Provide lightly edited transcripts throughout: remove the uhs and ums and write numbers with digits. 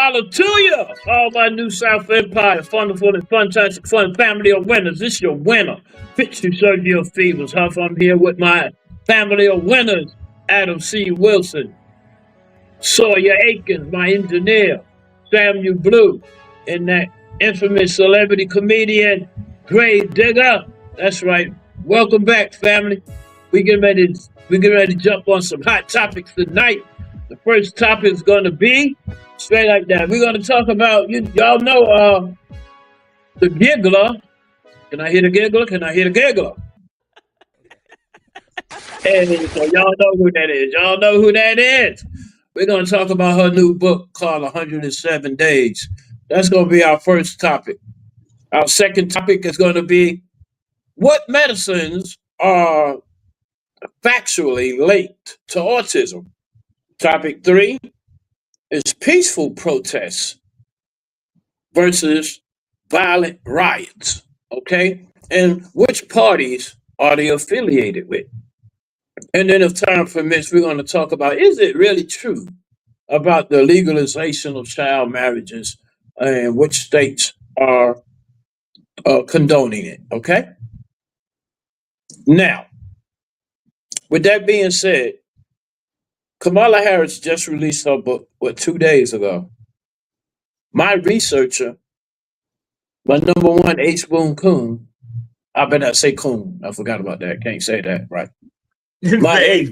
Holla to you, all my New South Empire, wonderful and fantastic fun family of winners. This your winner, Fitzy Sergio Fevers. Huff, I'm here with my family of winners, Adam C. Wilson, Sawyer Aikens, my engineer, Samuel Blue, and that infamous celebrity comedian, Grave Digger. That's right. Welcome back, family. We get ready to jump on some hot topics tonight. The first topic is going to be straight like that. We're going to talk about y'all know the giggler. Can I hear the giggler? Can I hear the giggler? Hey, so y'all know who that is. Y'all know who that is. We're going to talk about her new book called 107 Days. That's going to be our first topic. Our second topic is going to be what medicines are factually linked to autism. Topic 3 is peaceful protests versus violent riots. Okay? And which parties are they affiliated with? And then, if time permits, we're going to talk about is it really true about the legalization of child marriages and which states are condoning it. Okay? Now, with that being said, Kamala Harris just released her book, 2 days ago. My researcher, my number one H. Boone Coon, I better not say Coon. I forgot about that. Can't say that, right? My H.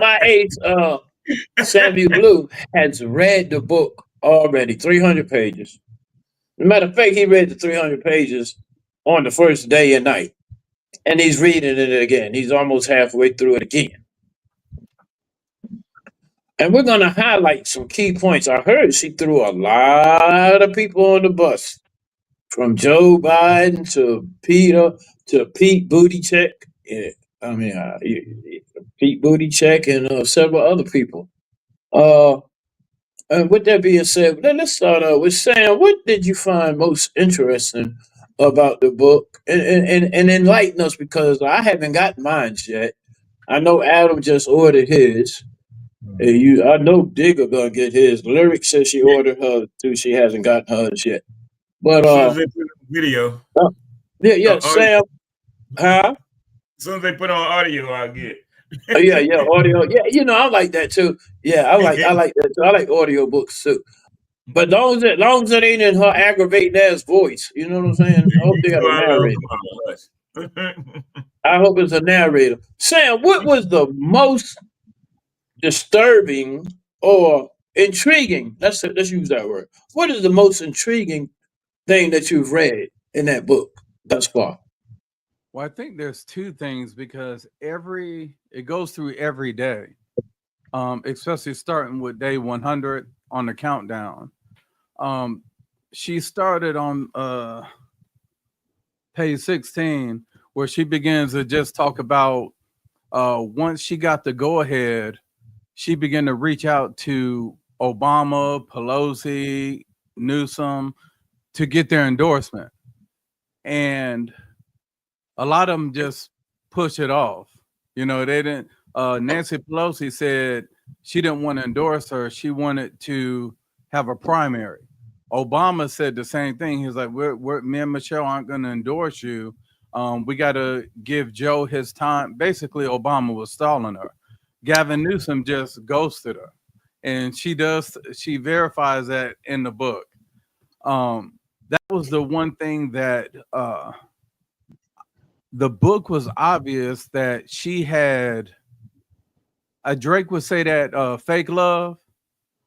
my H. Samuel Blue has read the book already, 300 pages. As a matter of fact, he read the 300 pages on the first day and night. And he's reading it again. He's almost halfway through it again. And we're going to highlight some key points. I heard she threw a lot of people on the bus, from Joe Biden to Pete Buttigieg. Yeah, Pete Buttigieg and several other people. And with that being said, let's start out with Sam. What did you find most interesting about the book? And enlighten us, because I haven't got mine yet. I know Adam just ordered his. And I know Digger gonna get his. Lyric says she ordered hers too. She hasn't gotten hers yet. But As soon as they put on video, yeah, Sam. Huh? as soon as they put on audio, I'll get. Yeah, audio. Yeah, I like that too. Yeah, I like that too. I like audio books too. But long as it ain't in her aggravating ass voice, you know what I'm saying? I hope they got a narrator. I hope it's a narrator. Sam, what was the most disturbing or intriguing? Let's use that word. What is the most intriguing thing that you've read in that book thus far? Well, I think there's two things, because it goes through every day, especially starting with day 100 on the countdown. She started on page 16, where she begins to just talk about once she got the go ahead, she began to reach out to Obama, Pelosi, Newsom to get their endorsement. And a lot of them just push it off. They didn't. Nancy Pelosi said she didn't want to endorse her. She wanted to have a primary. Obama said the same thing. He's like, me and Michelle aren't going to endorse you. We got to give Joe his time. Basically, Obama was stalling her. Gavin Newsom just ghosted her. And she verifies that in the book. That was the one thing that the book was obvious that she had. Drake would say that fake love.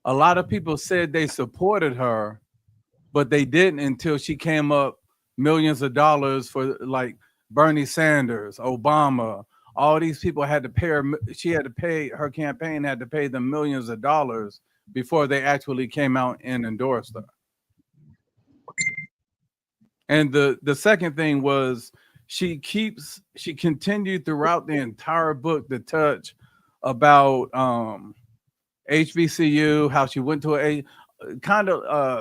A lot of people said they supported her, but they didn't until she came up millions of dollars for, like, Bernie Sanders, Obama. All these people had to pay her. Her campaign had to pay them millions of dollars before they actually came out and endorsed her. And the second thing was she continued throughout the entire book to touch about HBCU, how she went to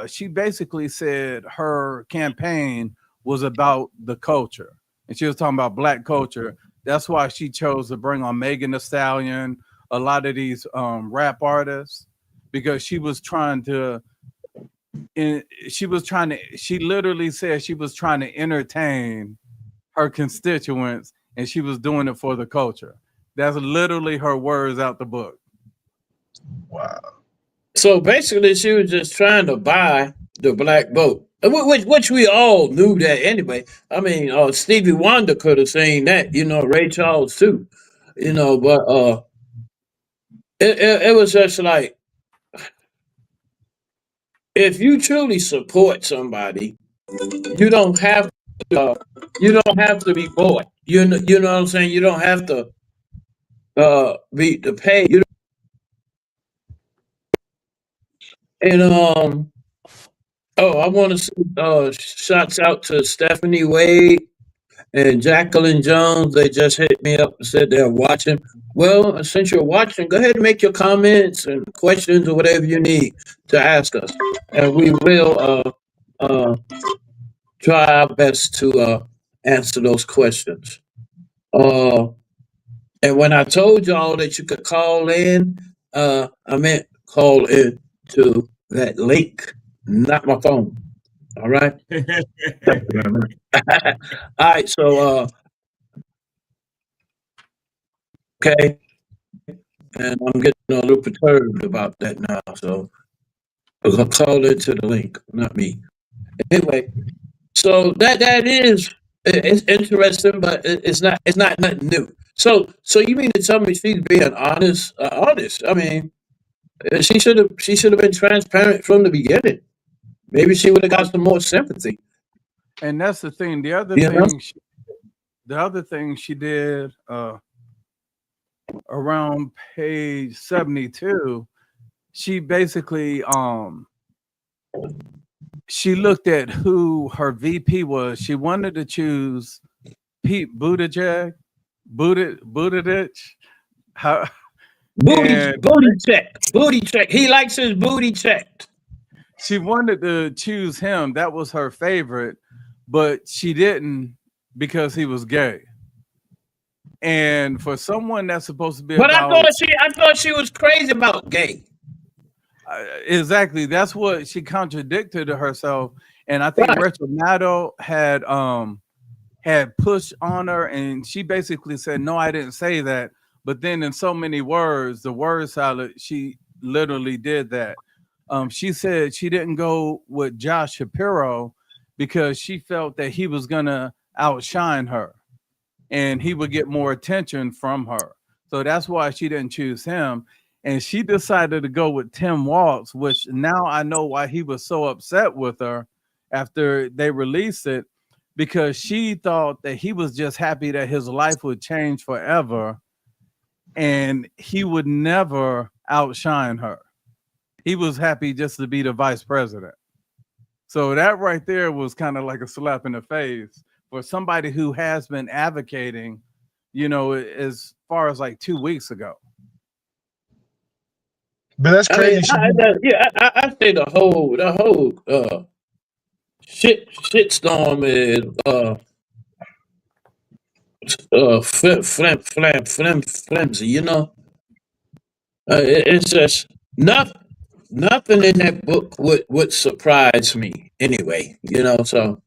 she basically said her campaign was about the culture, and she was talking about Black culture. That's why she chose to bring on Megan Thee Stallion, a lot of these rap artists, because she literally said she was trying to entertain her constituents, and she was doing it for the culture. That's literally her words out the book. Wow. So basically, she was just trying to buy the black vote, which we all knew that anyway. I mean, Stevie Wonder could have seen that, Ray Charles too, but it was just like, if you truly support somebody, you don't have to be bought. You know what I'm saying? You don't have to be to pay. And I want to say shouts out to Stephanie Wade and Jacqueline Jones. They just hit me up and said they're watching. Well, since you're watching, go ahead and make your comments and questions or whatever you need to ask us, and we will try our best to answer those questions. Uh, and when I told y'all that you could call in, I meant call in to that link, not my phone. All right. All right. So, okay. And I'm getting a little perturbed about that now. So, I'll call into the link, not me. Anyway, so that is it's interesting, but it's not nothing new. So you mean to tell me she's being honest? I mean, she should have been transparent from the beginning. Maybe she would have got some more sympathy. And that's the thing. The other thing she did around page 72, she basically she looked at who her VP was. She wanted to choose Pete Buttigieg. How Booty check. He likes his booty checked. she wanted to choose him. That was her favorite, but she didn't because he was gay. And for someone that's supposed to be But about, I thought she was crazy about gay. exactly, that's what she contradicted to herself. And I think Right. Rachel Maddow had pushed on her, and she basically said, "No, I didn't say that." But then, in so many words, the word salad, she literally did that. She said she didn't go with Josh Shapiro because she felt that he was gonna outshine her, and he would get more attention from her. So that's why she didn't choose him. And she decided to go with Tim Walz, which now I know why he was so upset with her after they released it, because she thought that he was just happy that his life would change forever and he would never outshine her. He was happy just to be the vice president. So that right there was kind of like a slap in the face for somebody who has been advocating, as far as like 2 weeks ago. But that's I mean, crazy. I say the whole shitstorm is flimsy. It's just nothing in that book would surprise me anyway. So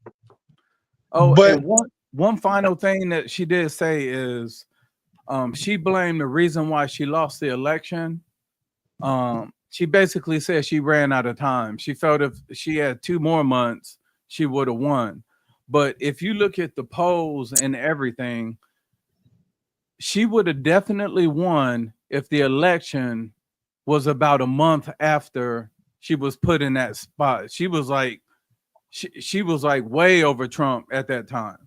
Oh, But and one final thing that she did say is she blamed the reason why she lost the election. She basically said she ran out of time. She felt if she had 2 more months, she would have won. But if you look at the polls and everything, she would have definitely won if the election was about a month after she was put in that spot. She was like way over Trump at that time.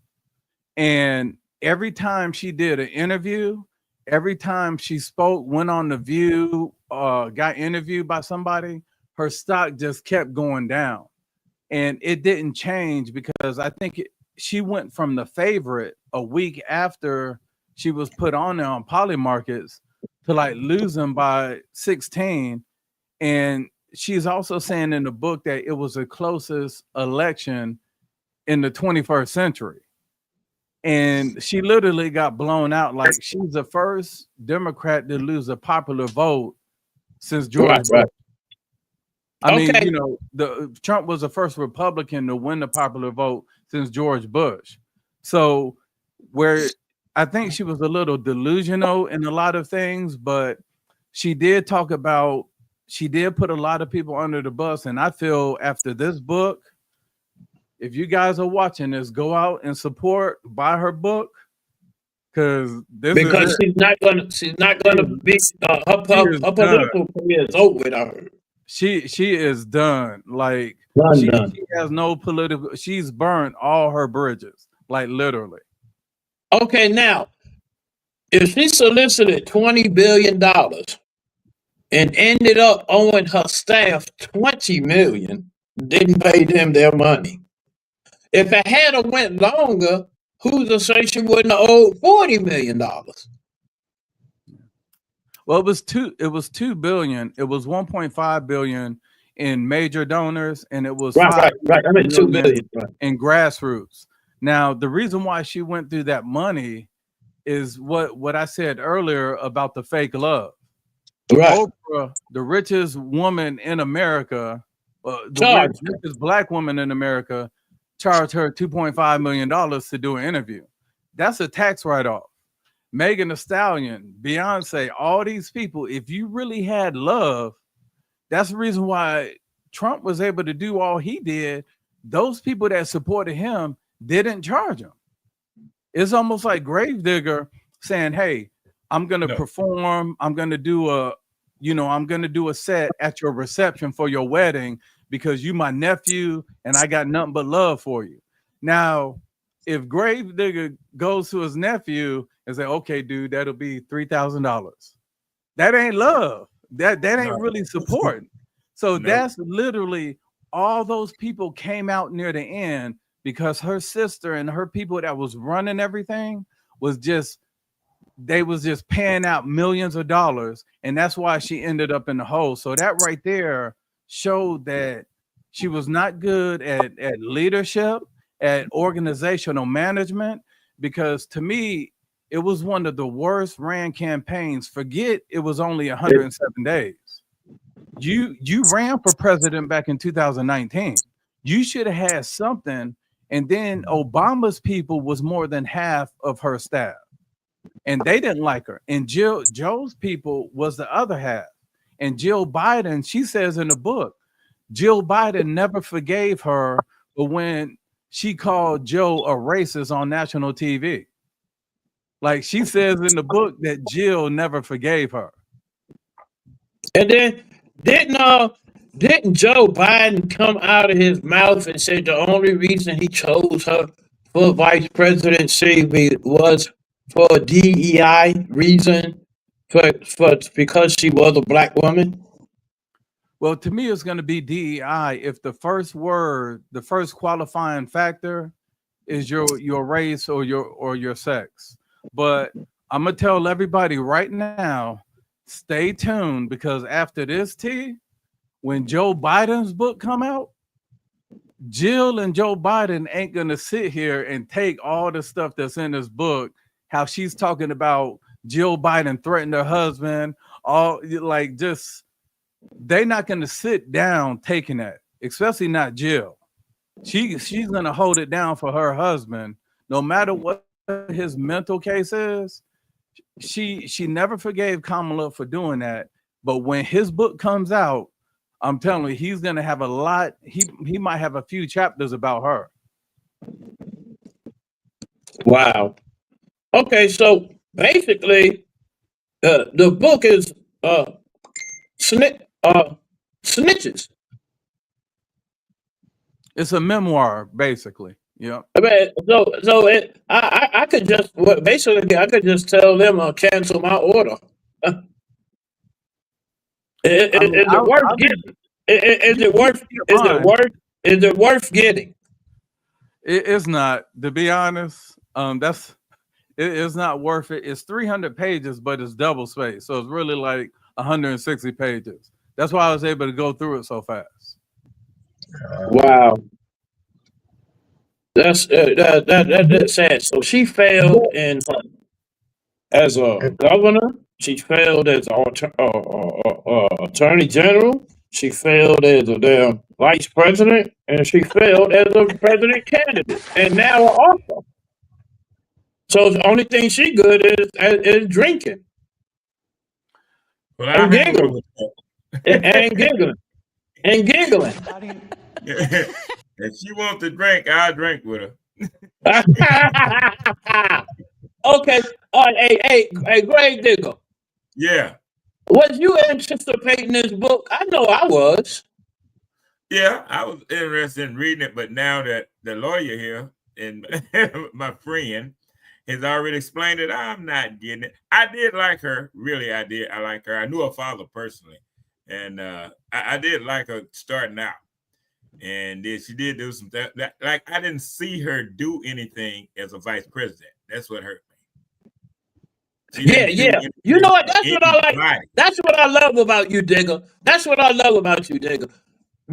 And every time she did an interview, every time she spoke, went on The View, got interviewed by somebody, her stock just kept going down. And it didn't change because I think she went from the favorite a week after she was put on there on Poly Markets to like losing by 16. And she's also saying in the book that it was the closest election in the 21st century. And she literally got blown out. Like she's the first Democrat to lose a popular vote since George Bush. right. I mean, Okay. the Trump was the first Republican to win the popular vote since George Bush. So where I think she was a little delusional in a lot of things, but she did put a lot of people under the bus. And I feel after this book, if you guys are watching this, go out and buy her book, because Because she's not gonna be she is her done. political career is over with. I heard. She is done. Like Done. she has no political. She's burned all her bridges, like literally. Okay, now if she solicited $20 billion and ended up owing her staff $20 million, didn't pay them their money. If it had went longer, who's to say she wouldn't have owed $40 million? Well, it was 2 billion. It was 1.5 billion in major donors, and it was Right. I mean, $2 million billion. Right. in grassroots. Now, the reason why she went through that money is what I said earlier about the fake love. Right. Oprah, the richest woman in America, the richest black woman in America, charged her $2.5 million to do an interview. That's a tax write-off. Megan Thee Stallion, Beyonce, all these people, if you really had love, that's the reason why Trump was able to do all he did. Those people that supported him didn't charge him. It's almost like Gravedigger saying, hey, I'm going to perform. I'm going to do a set at your reception for your wedding because you my nephew and I got nothing but love for you. Now, if Gravedigger goes to his nephew and say, okay, dude, that'll be $3,000. That ain't love. That ain't really support. So that's literally all those people came out near the end because her sister and her people that was running everything was just paying out millions of dollars. And that's why she ended up in the hole. So that right there showed that she was not good at leadership, at organizational management, because to me, it was one of the worst ran campaigns. Forget it was only 107 days. You ran for president back in 2019. You should have had something. And then Obama's people was more than half of her staff. And they didn't like her. And Joe's people was the other half. And Jill Biden, she says in the book, Jill Biden never forgave her for when she called Joe a racist on national TV. Like she says in the book that Jill never forgave her. And then didn't Joe Biden come out of his mouth and say the only reason he chose her for vice presidency was for a DEI reason, because she was a black woman? Well, to me, it's going to be DEI if the first qualifying factor is your race or your sex. But I'm gonna tell everybody right now, stay tuned, because after this when Joe Biden's book come out, Jill and Joe Biden ain't gonna sit here and take all the stuff that's in this book, how she's talking about Jill Biden threatened her husband, they're not gonna sit down taking that, especially not Jill. She's gonna hold it down for her husband, no matter what his mental case is. She never forgave Kamala for doing that. But when his book comes out, I'm telling you, he's gonna have a lot. He might have a few chapters about her. Wow. Okay, so basically, the book is snitches. It's a memoir, basically. Yeah. I mean, I could just basically I could just tell them I'll cancel my order. Is it worth getting? Is it worth getting? It's not, to be honest. It's not worth it. It's 300 pages, but it's double space, so it's really like 160 pages. That's why I was able to go through it so fast. Wow. That's sad. So she failed as a governor. She failed as attorney general. She failed as a damn vice president, and she failed as a president candidate, and now an author. So the only thing she good is drinking Well, I and hang on giggling with that. and giggling and giggling. If she wants to drink, I'll drink with her. Okay, hey, Greg Digger, Yeah. was you anticipating this book? I know I was. Yeah, I was interested in reading it, but now that the lawyer here and my friend has already explained it, I'm not getting it. I did like her, really. I did. I like her. I knew her father personally, and I did like her starting out. And then she did do some that. Like I didn't see her do anything as a vice president. That's what hurt me. She Yeah, didn't do yeah. You know anything what? for That's what I like. anybody. That's what I love about you, Digger. That's what I love about you, Digger.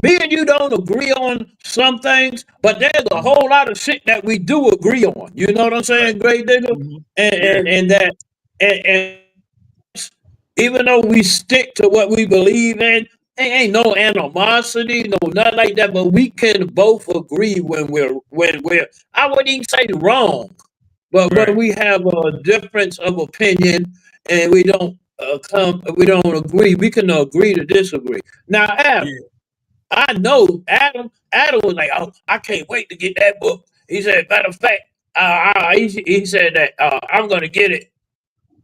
Me and you don't agree on some things, but there's a Mhm. whole lot of shit that we do agree on. You know what I'm Right. saying, Greg Digger? Mhm. And Yeah. and, and that and even though we stick to what we believe in, ain't no animosity, no nothing like that. But we can both agree when we're I wouldn't even say wrong, but when Right. we have a difference of opinion and we don't agree, we can agree to disagree. Now, Adam, Yeah. I know Adam was like, "Oh, I can't wait to get that book." He said, "Matter of fact, he said that I'm gonna get it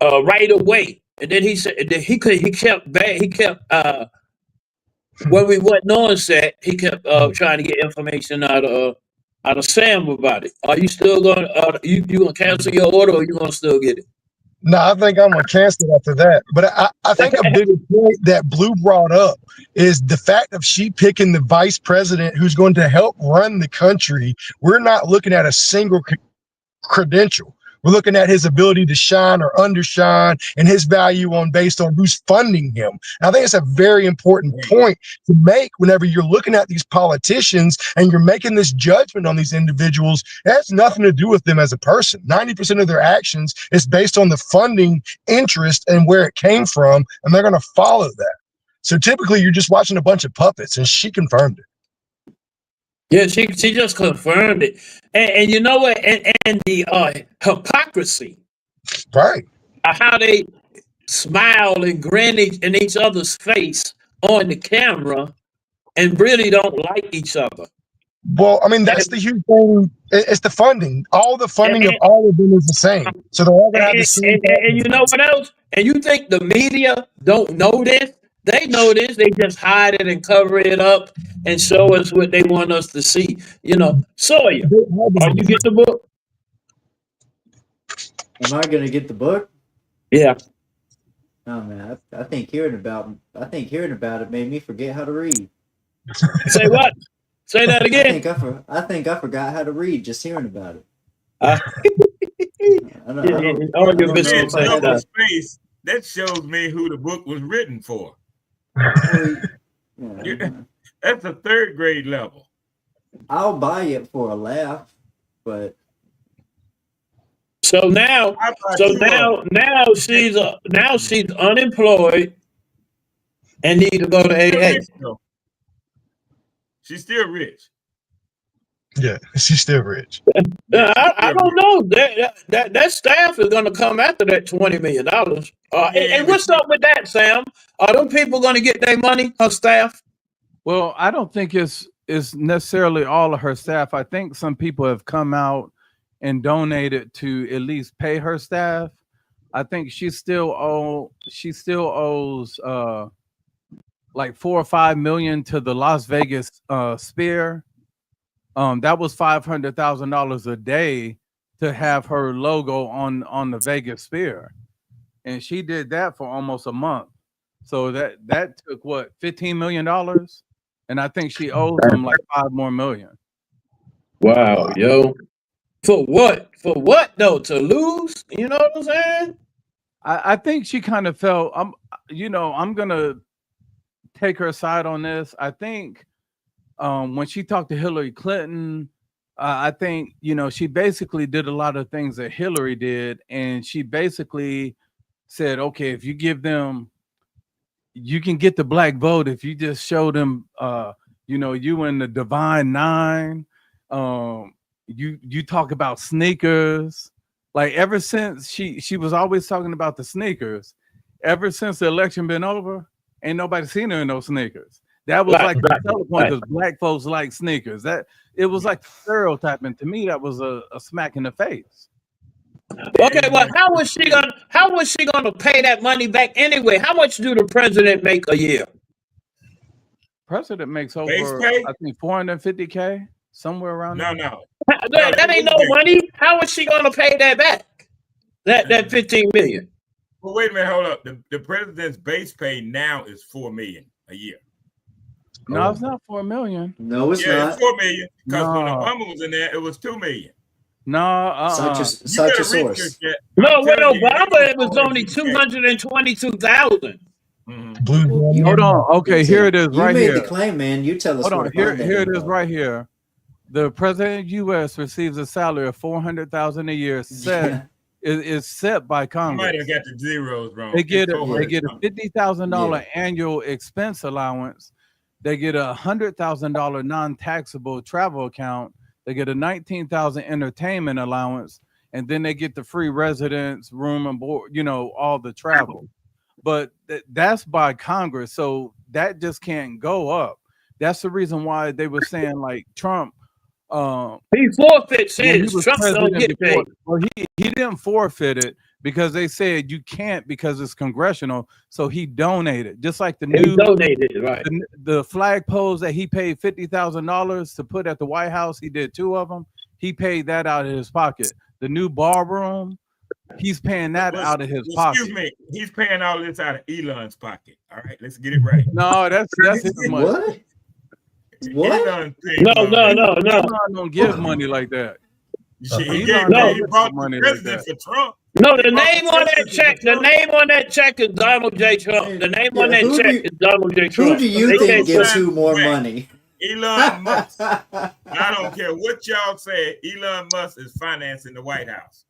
right away." And then he said that he kept back. He kept when we wasn't on set. He kept trying to get information out of Sam about it. Are you still going? You gonna cancel your order, or you gonna still get it? No, I think I'm gonna cancel after that. But I think a bigger point that Blue brought up is the fact of she picking the vice president who's going to help run the country. We're not looking at a single credential. We're looking at his ability to shine or undershine and his value on based on who's funding him. And I think it's a very important point to make whenever you're looking at these politicians and you're making this judgment on these individuals. It has nothing to do with them as a person. 90% of their actions is based on the funding interest and where it came from, and they're going to follow that. So typically you're just watching a bunch of puppets, and she confirmed it. Yeah, she just confirmed it, and you know what? And the hypocrisy, Right. how they smile and grin in each other's face on the camera and really don't like each other. Well, I mean, that's And, the huge thing. It's the funding. All the and, funding of all of them is the same. So they're all going to have the same and you problem. know what else? And you think the media don't know this? They know this. They just hide it and cover it up and show us what they want us to see. Sawyer, are you get the book? Am I gonna get the book? Yeah. Oh man, I think hearing about it made me forget how to read. Say what? Say that again. I think I forgot how to read just hearing about it. Uh, all I your don't know Read if I biscuits had and double a. space. That shows me who the book was written for. Well, yeah, That's a third grade level. I'll buy it for a laugh, but So now, How about so you? now she's unemployed and need to go to Still AA. rich though. She's still rich. Yeah, she's still rich. Yeah, she's I still don't rich. know that staff is going to come after that $20 million. Yeah, And but what's up with that, Sam? Are them people going to get their money? Her staff? Well, I don't think it's necessarily all of her staff. I think some people have come out and donated to at least pay her staff. I think she still owes like 4 or 5 million to the Las Vegas Sphere. That was $500,000 a day to have her logo on the Vegas Sphere, and she did that for almost a month. So that took what, $15 million, and I think she owes them like 5 more million. Wow, yo. For what? For what though? To lose? You know what I'm saying? I think she kind of felt I'm gonna take her side on this. I think when she talked to Hillary Clinton, I think she basically did a lot of things that Hillary did, and she basically said, okay, if you give them you can get the black vote if you just show them, you in the Divine Nine. You talk about sneakers. Like ever since she was always talking about the sneakers. Ever since the election been over, ain't nobody seen her in those sneakers. That was like the selling point because black folks like sneakers. That it was like stereotyping. To me, that was a smack in the face. Okay, well, how was she gonna pay that money back anyway? How much do the president make a year? President makes Base over, pay? I think, $450K, somewhere around there. No. That ain't no money. How is she gonna pay that back? That $15 million. Well, wait a minute, hold up. The president's base pay now is $4 million a year. No, it's not $4 million. No, it's not. It's $4 million because when No. Obama was in there, it was $2 million. No, Such a source. No, with Obama, it was only 222,000. Mm-hmm. Hold on. Okay, here it is right you here. made the claim, man. You tell us. Hold on. where to Here find that it is info. right here. The president of the U.S. receives a salary of $400,000 a year. Is set by I Congress. might have got the zeros wrong. They get a $400. $50,000 annual expense allowance. They get a $100,000 non-taxable travel account. They get a $19,000 entertainment allowance, and then they get the free residence, room and board. All the travel. But that's by Congress, so that just can't go up. That's the reason why they were saying like Trump. He forfeits his. Trump don't get paid. Well, he didn't forfeit it because they said you can't because it's congressional. So he donated, just like He donated, right? The flagpoles that he paid $50,000 to put at the White House. He did 2 of them. He paid that out of his pocket. The new ballroom, he's paying that out of his pocket. Excuse me, he's paying all this out of Elon's pocket. All right, let's get it right. No, that's his money. What? No. Elon don't give money like that. He bought money the president for Trump. No, the name on that check. The name on that check is Donald J. Trump. The name on that check is Donald J. Trump. Who do you think gives who more money? Elon Musk. I don't care what y'all say. Elon Musk is financing the White House.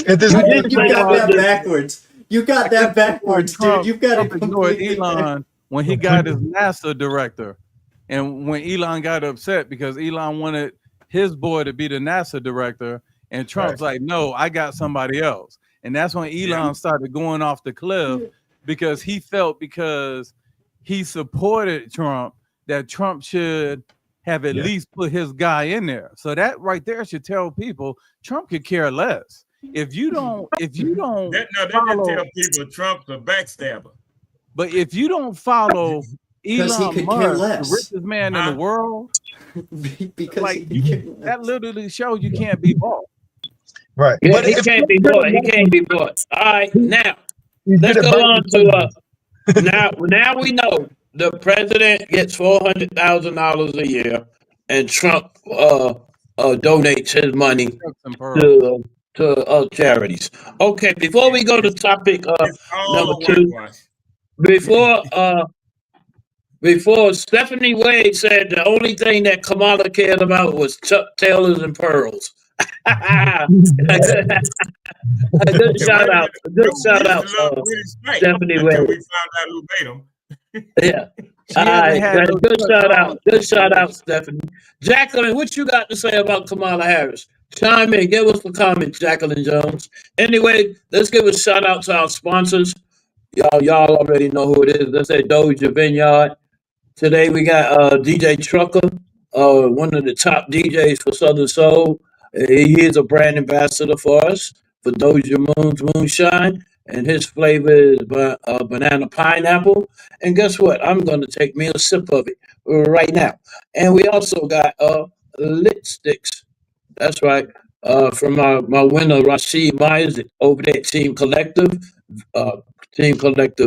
At this point, You got that backwards. You got that backwards, dude. You've got it completely. Elon when he got his NASA director, and when Elon got upset because Elon wanted his boy to be the NASA director, and Trump's like, no, I got somebody else. And that's when Elon started going off the cliff because he felt because he supported Trump that Trump should have at least put his guy in there. So that right there should tell people Trump could care less. If you don't that just tell people Trump's a backstabber. But if you don't follow Elon Musk, the richest man in the world, because like that literally shows you can't be bought. Right. Yeah, but he can't be bought. He can't be bought. All right, now let's go on to now we know the president gets $400,000 a year, and Trump donates his money to charities. Okay, before we go to topic number 2, before Stephanie Wade said the only thing that Kamala cared about was Chuck Taylors and pearls. Good shout out, Stephanie Wade. We found out who made them. Yeah. All right. Good shout out, Stephanie. Jacqueline, what you got to say about Kamala Harris? Chime in, give us the comments, Jacqueline Jones. Anyway, let's give a shout out to our sponsors. Y'all already know who it is. Let's say Doja Vineyard. Today we got DJ Trucker, one of the top DJs for Southern Soul. He is a brand ambassador for us for Doja Moonshine, and his flavor is banana pineapple. And guess what? I'm going to take me a sip of it right now. And we also got lit sticks. That's right. From my winner, Rashid Myers, over there at Team Collective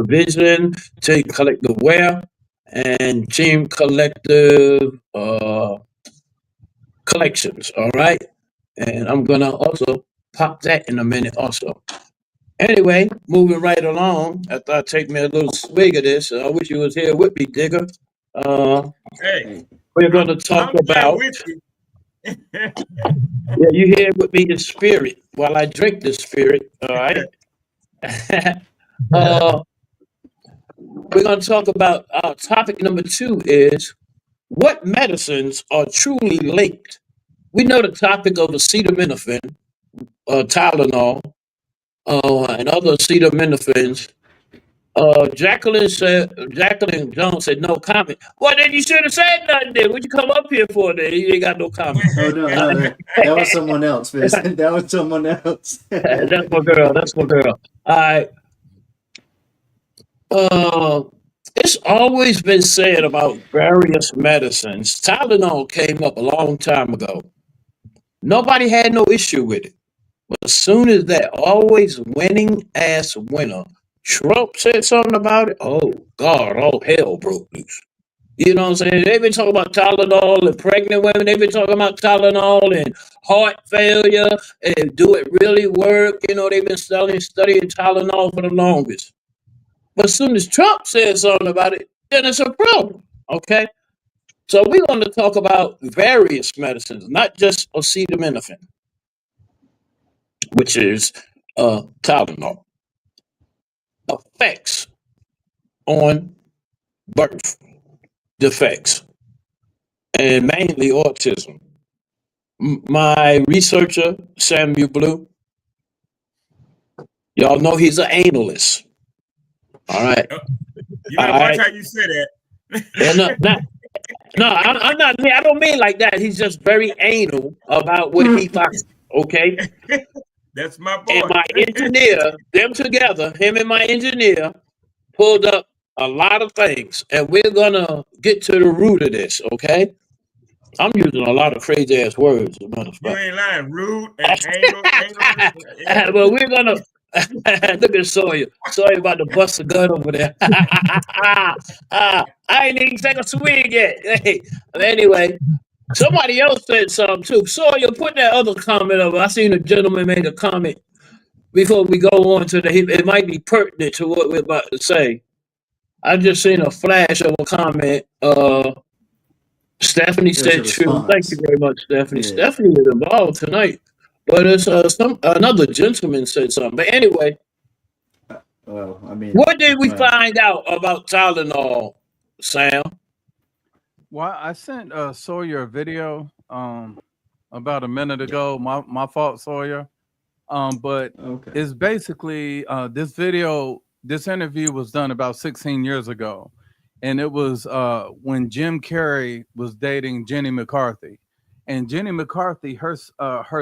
Vision, Team Collective Wear, and Team Collective Collections. All right. And I'm going to also pop that in a minute also. Anyway, moving right along, after I take me a little swig of this, I wish you was here with me, Digger. We're going to talk about... Yeah, you here with me in spirit while I drink this spirit, all right? We're going to talk about topic number 2 is what medicines are truly linked. We know the topic of acetaminophen, Tylenol, and other acetaminophen. Jacqueline Jones said no comment. Well, then you should have said nothing. Then what'd you come up here for? Then you ain't got no comment. Oh no, that was someone else, Vincent. That was someone else. That's my girl. That's my girl. All right. It's always been said about various medicines. Tylenol came up a long time ago. Nobody had no issue with it. But as soon as that always winning ass winner, Trump said something about it, oh God, all hell broke loose. You know what I'm saying? They've been talking about Tylenol and pregnant women. They've been talking about Tylenol and heart failure and do it really work? You know, they've been studying Tylenol for the longest. But as soon as Trump says something about it, then it's a problem. Okay? So we're going to talk about various medicines, not just acetaminophen, which is Tylenol. Effects on birth defects, and mainly autism. My researcher, Samuel Blue, y'all know he's an analist. All right. You better watch how you say that. I'm not. I don't mean like that. He's just very anal about what he finds. Okay. That's my boy. And my engineer, them together, him and my engineer, pulled up a lot of things, and we're gonna get to the root of this. Okay. I'm using a lot of crazy ass words. You ain't lying. Rude and anal. Well, we're gonna look at Sawyer. Sawyer about to bust a gun over there. I ain't even take a swing yet. Hey, anyway, somebody else said something too. Sawyer, put that other comment over. I seen a gentleman made a comment before we go on to it might be pertinent to what we're about to say. I just seen a flash of a comment. Stephanie said true. Thank you very much, Stephanie. Yeah. Stephanie is involved tonight. But it's another gentleman said something. But anyway, well, I mean, what did we find out about Tylenol, Sam? Well, I sent Sawyer a video about a minute ago. My fault, Sawyer. But it's basically this interview was done about 16 years ago. And it was when Jim Carrey was dating Jenny McCarthy. And Jenny McCarthy, her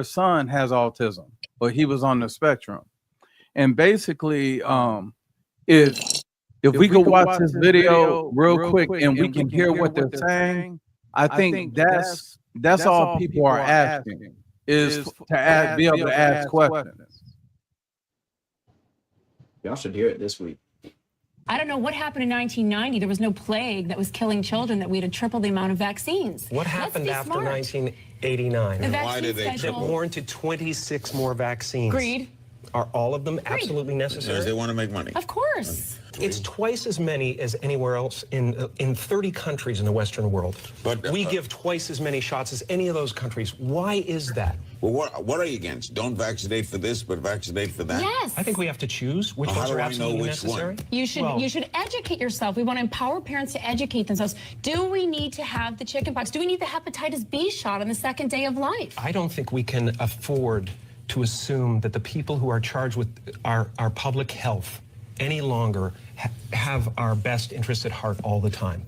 son has autism, but he was on the spectrum. And basically, if we could watch this video real quick and we can hear what they're saying, I think that's all people are asking is to be able to ask questions. Y'all should hear it this week. I don't know what happened in 1990. There was no plague that was killing children that we had to triple the amount of vaccines. What happened after 1989? The vaccine schedule that warranted 26 more vaccines. Agreed. Are all of them absolutely necessary? Because they want to make money. Of course. It's twice as many as anywhere else in 30 countries in the Western world. But we give twice as many shots as any of those countries. Why is that? Well, what are you against? Don't vaccinate for this, but vaccinate for that? Yes. I think we have to choose which ones are absolutely necessary. You should educate yourself. We want to empower parents to educate themselves. Do we need to have the chickenpox? Do we need the hepatitis B shot on the second day of life? I don't think we can afford to assume that the people who are charged with our public health any longer have our best interests at heart all the time.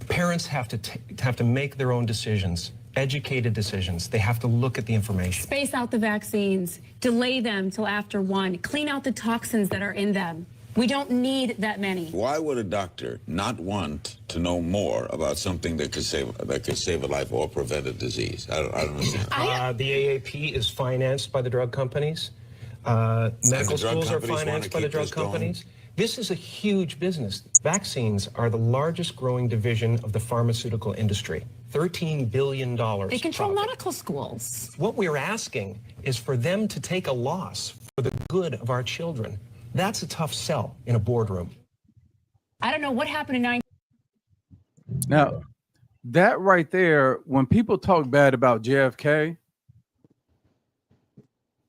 Parents have to make their own decisions, educated decisions. They have to look at the information. Space out the vaccines, delay them till after 1, clean out the toxins that are in them. We don't need that many. Why would a doctor not want to know more about something that could save a life or prevent a disease? I don't understand. The AAP is financed by the drug companies. Medical schools are financed by the drug companies. This is a huge business. Vaccines are the largest growing division of the pharmaceutical industry. $13 billion. They control medical schools. What we're asking is for them to take a loss for the good of our children. That's a tough sell in a boardroom. I don't know what happened in Now, that right there, when people talk bad about JFK,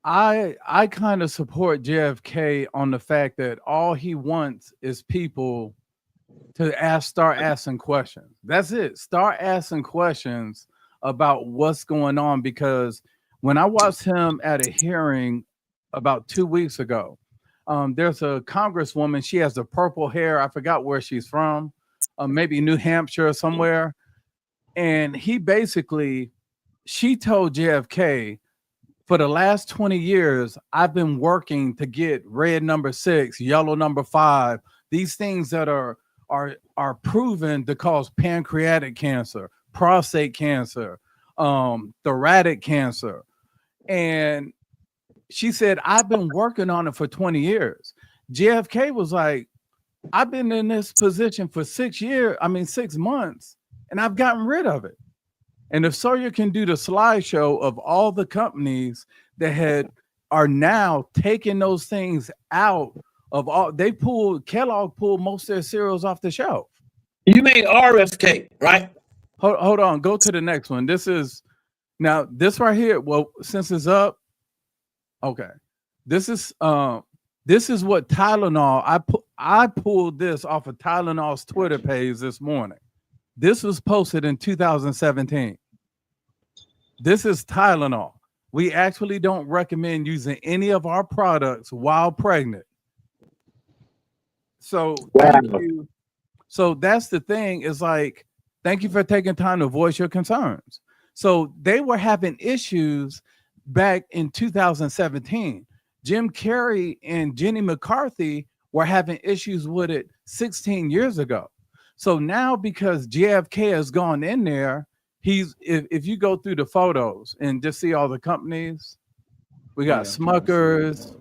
I kind of support JFK on the fact that all he wants is people to start asking questions. That's it. Start asking questions about what's going on, because when I watched him at a hearing about 2 weeks ago, there's a congresswoman. She has the purple hair. I forgot where she's from, maybe New Hampshire or somewhere. And she told JFK, for the last 20 years, I've been working to get red number 6, yellow number 5, these things that are proven to cause pancreatic cancer, prostate cancer, thoracic cancer. And she said, I've been working on it for 20 years. JFK was like, I've been in this position for 6 months, and I've gotten rid of it. And if Sawyer can do the slideshow of all the companies that are now taking those things out of all, Kellogg pulled most of their cereals off the shelf. You mean RFK, right? Hold on, go to the next one. This right here, well, since it's up, okay. This is what Tylenol, I pulled this off of Tylenol's Twitter page this morning. This was posted in 2017. This is Tylenol. We actually don't recommend using any of our products while pregnant. So thank you. So that's the thing, is like, thank you for taking time to voice your concerns. So they were having issues back in 2017. Jim Carrey and Jenny McCarthy were having issues with it 16 years ago. So now, because JFK has gone in there, if you go through the photos and just see all the companies, we got Smuckers.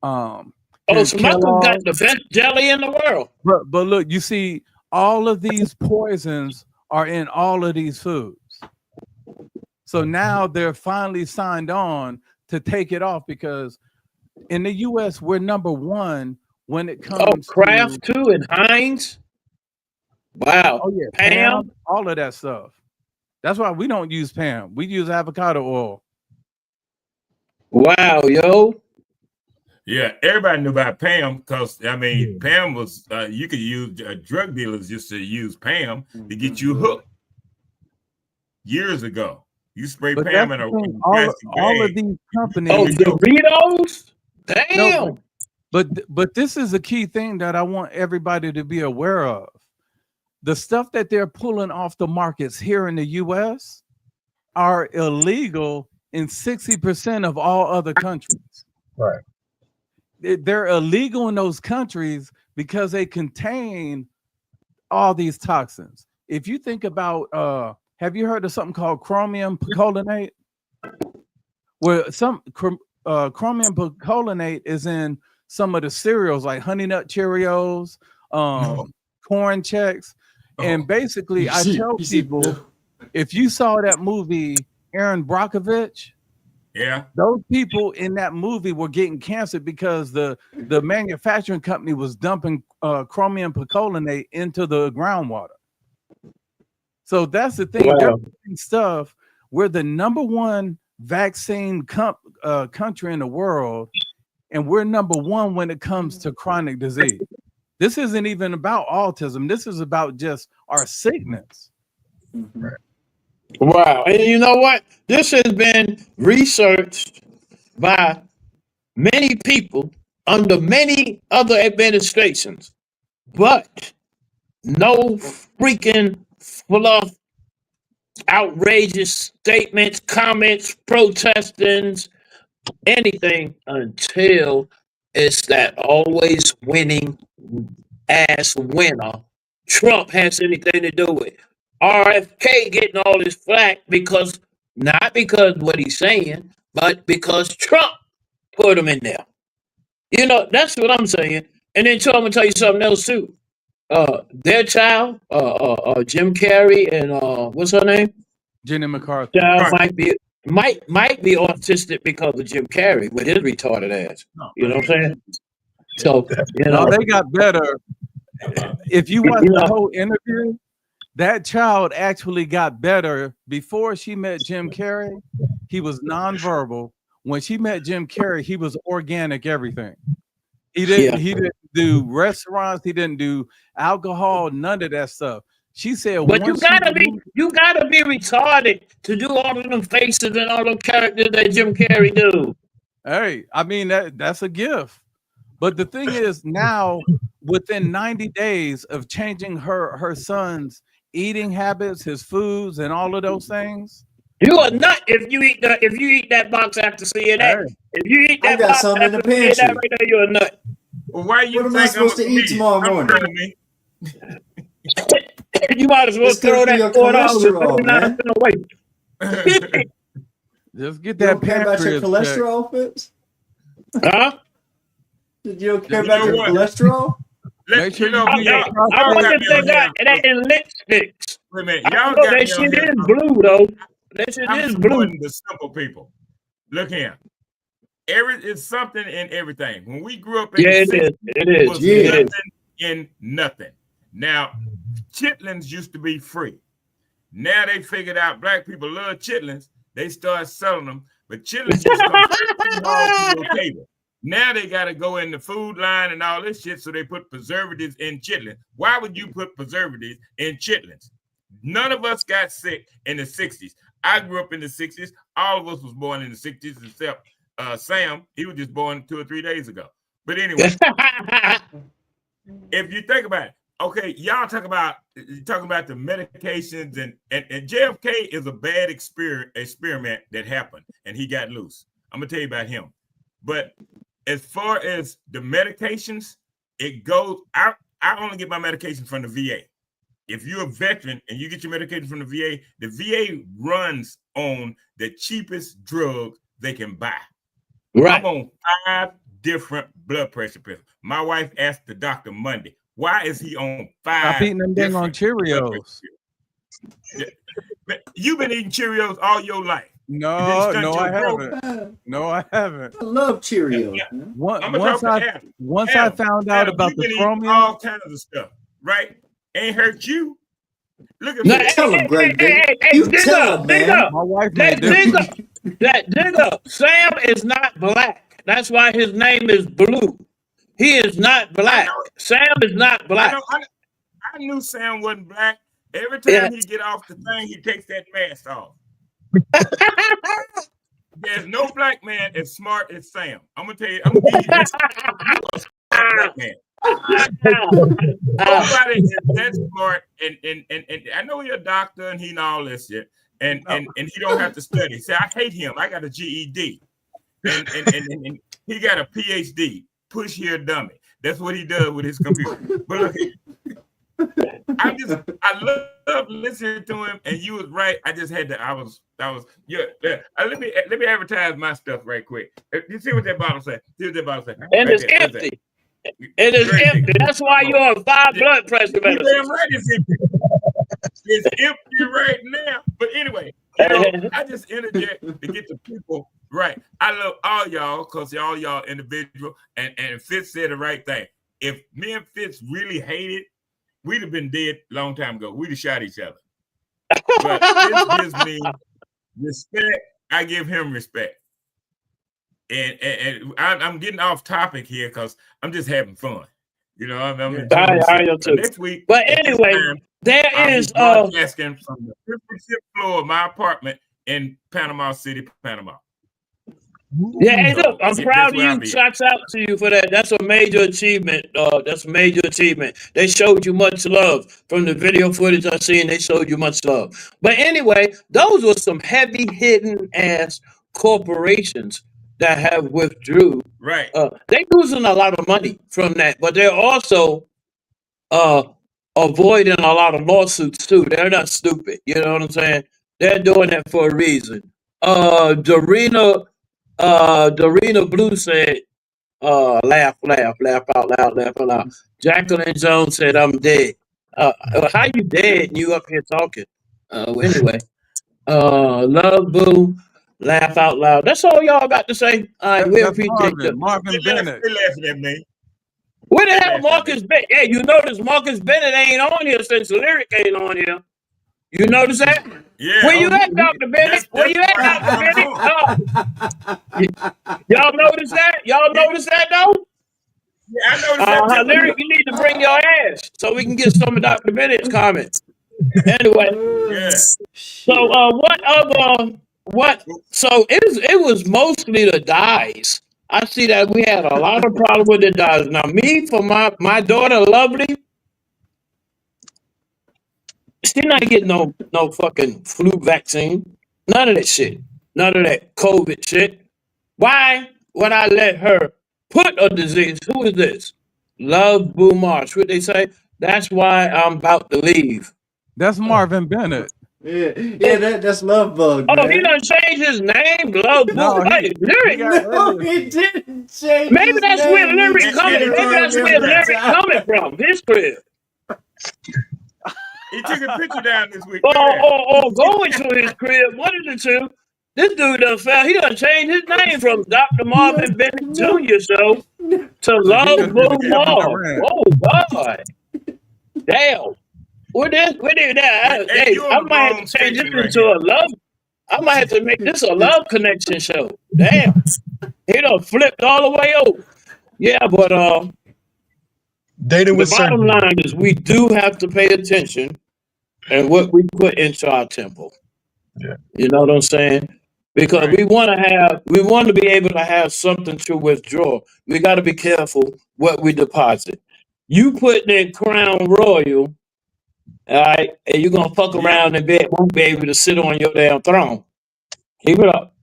Smuckers got the best jelly in the world. But look, you see, all of these poisons are in all of these foods. So now they're finally signed on to take it off, because in the U.S. we're number 1 when it comes Kraft too, and Heinz. Wow. Oh yeah, Pam, all of that stuff. That's why we don't use Pam. We use avocado oil. Wow, yo. Yeah, everybody knew about Pam, because Pam was you could use drug dealers used to use Pam to get you hooked years ago. You spray Pam in all of these companies. Oh, Doritos. Damn. No, but this is a key thing that I want everybody to be aware of. The stuff that they're pulling off the markets here in the U.S. are illegal in 60% of all other countries. Right. They're illegal in those countries because they contain all these toxins. If you think about, have you heard of something called chromium picolinate? Where chromium picolinate is in some of the cereals like Honey Nut Cheerios, Corn Chex. And basically, I tell people, if you saw that movie, Aaron Brockovich, yeah, those people in that movie were getting cancer because the manufacturing company was dumping chromium picolinate into the groundwater. So that's the thing. Wow. Stuff. We're the number 1 vaccine country in the world, and we're number 1 when it comes to chronic disease. This isn't even about autism. This is about just our sickness. Wow. And you know what? This has been researched by many people under many other administrations, but no freaking fluff, outrageous statements, comments, protestings, anything, until it's that always winning ass winner Trump has anything to do with. RFK getting all this flack not because what he's saying, but because Trump put him in there. You know, that's what I'm saying. And then I'm gonna tell you something else too. Their child, Jim Carrey and what's her name? Jenny McCarthy. Child might be autistic because of Jim Carrey with his retarded ass. You know what I'm saying? So they got better. If you watch the whole interview, that child actually got better before she met Jim Carrey. He was nonverbal. When she met Jim Carrey, he was organic everything. He didn't do restaurants. He didn't do alcohol. None of that stuff. She said, But once you gotta be retarded to do all of them faces and all them characters that Jim Carrey do. hey, I mean that's a gift. But the thing is, now within 90 days of changing her son's eating habits, his foods, and all of those things, You a nut if you eat that box after seeing that. hey, If you eat I that got box something in after the seeing that pantry. right there, you're a nut. Well, why you What am I think supposed to eat tomorrow morning? Me? You might as well It's throw gonna be that your $4 cholesterol, away. just get You that don't care about your pancreas check. cholesterol, Fitz? Huh? You don't care You about know your what? cholesterol? Make sure you I do your wonder prostate. if they got that in lipsticks. Wait a minute, I y'all don't know. got That me on shit here. is blue though. That shit I'm is blue. supporting the simple people. Look here. It's something in everything. When we grew up in Yeah, the it 60s, is. It it is. was Yeah. nothing in nothing. Now, chitlins used to be free. Now they figured out black people love chitlins. They start selling them, but chitlins used to come straight to your table. Now they got to go in the food line and all this shit, so they put preservatives in chitlins. Why would you put preservatives in chitlins? None of us got sick in the 60s. I grew up in the 60s. All of us was born in the 60s except Sam. He was just born 2 or 3 days ago. But anyway, if you think about it, okay, y'all talking about the medications and JFK is a bad experiment that happened and he got loose. I'm gonna tell you about him. But as far as the medications, it goes. I only get my medication from the VA. If you're a veteran and you get your medication from the VA runs on the cheapest drug they can buy. Right. I'm on 5 different blood pressure pills. My wife asked the doctor Monday, why is he on 5? Stop eating them dang on Cheerios. You've been eating Cheerios all your life. No, I haven't. No, I haven't. I love Cheerios. Yeah. Man. Once I found out about the chromium, all kinds of stuff, right? Ain't hurt you. Look at No, me. Tell him, Greg. Hey, You dig tell up, him, dig man. up. my wife That made this. dig up. Sam is not black. That's why his name is Blue. He is not black. Sam is not black. I knew Sam wasn't black. Every time he get off the thing, he takes that mask off. There's no black man as smart as Sam. I'm gonna tell you. I'm gonna give you this. You a smart black man. Nobody is that smart, and I know you're a doctor and he know all this shit, and he don't have to study. See, I hate him. I got a GED, and he got a PhD. Push here, dummy. That's what he does with his computer. But look, I love listening to him, and you was right. I just had to. Let me advertise my stuff right quick. You see what that bottle says? See what that bottle says? And it's empty. It is empty. That's why you're on 5 blood pressure You medicine. damn right it's empty. It's empty right now. But anyway, I just interject to get the people right. I love all y'all because y'all individual, and Fitz said the right thing. If me and Fitz really hated, we'd have been dead a long time ago. We'd have shot each other. But this gives me respect. I give him respect. And I'm getting off topic here because I'm just having fun. You know, I'm I too. next week. But anyway, there is broadcasting from the 56th floor of my apartment in Panama City, Panama. Yeah, hey, look, I'm So, proud of that's where I'll you. be. Shouts out to you for that. That's a major achievement. That's a major achievement. They showed you much love from the video footage I seen. They showed you much love. But anyway, those were some heavy hitting ass corporations that have withdrew. Right. They're losing a lot of money from that, but they're also avoiding a lot of lawsuits too. They're not stupid. You know what I'm saying? They're doing that for a reason. Dorina Blue said, laugh out loud. Jacqueline Jones said, I'm dead. How you dead and you up here talking? Anyway, Love Boo, laugh out loud. That's all y'all got to say. All right, we That's appreciate that. Marvin Bennett. They're laughing at me. Where the hell Marcus Bennett? Hey, you notice Marcus Bennett ain't on here since the lyric ain't on here. You notice that? Yeah. Where you at, Dr. Bennett? Where you at, Dr. Bennett? Y'all notice that? Y'all notice that though? Yeah, I noticed that too. Lyric, you need to bring your ass so we can get some of Dr. Bennett's comments. Anyway, Yeah. so so it was mostly the dyes. I see that we had a lot of problem with the dyes. Now, me for my daughter, Lovely, she not getting no fucking flu vaccine. None of that shit. None of that COVID shit. Why would I let her put a disease? Who is this? Love Boo Marsh. What they say? That's why I'm about to leave. That's Marvin Bennett. That's Love Bug, Oh, he man. done changed his name. Love Boo. No, Hey, Lyric. No, he didn't change Maybe his that's where name. Lyric He coming. just Maybe that's changed where it Lyric every time. coming from. His crib. He took a picture down this week. Or going to his crib. One of the two. This dude done fell. He done changed his name from Dr. Marvin Bennett Jr. Show to He Love just Boo did a Kevin Marv. Durant. Oh God. Damn. What is that? Hey, Hey, you I on the might have wrong to change this station right into here. a love. I might have to make this a love connection show. Damn. He done flipped all the way over. Yeah, but Dating the with bottom surgery. line is we do have to pay attention and what we put into our temple. Yeah. You know what I'm saying? Because Right. we want to be able to have something to withdraw. We got to be careful what we deposit. You put that Crown Royal, all right, and you're gonna fuck Yep. around and won't be able to sit on your damn throne. Keep it up.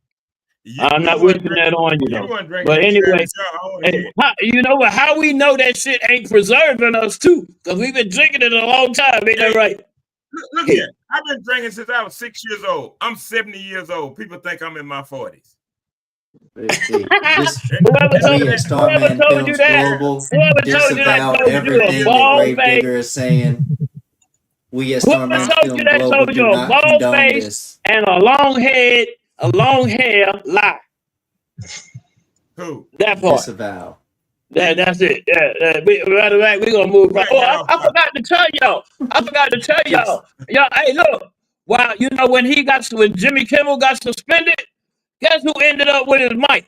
I'm not wasn't wishing that on you You though. weren't drinking But that anyway, Travis Shaw on here. you know what? How we know that shit ain't preserving us too? Because we've been drinking it a long time. Ain't that right? Look here. I've been drinking since I was 6 years old. I'm 70 years old. People think I'm in my 40s. Whoever told We at Starman you Filmz that, Global whoever told you that disavow told you a everything that bald face. Gravedigger is saying. We at Whoever Starman told you Film that Global told do you a not bald condone face this. and a long head, a long hair lie. Who? That part. Disavow. That's it. Matter of fact, we're gonna move right. Oh, I forgot to tell y'all. Y'all, hey, look. Wow, you know when Jimmy Kimmel got suspended, guess who ended up with his mic?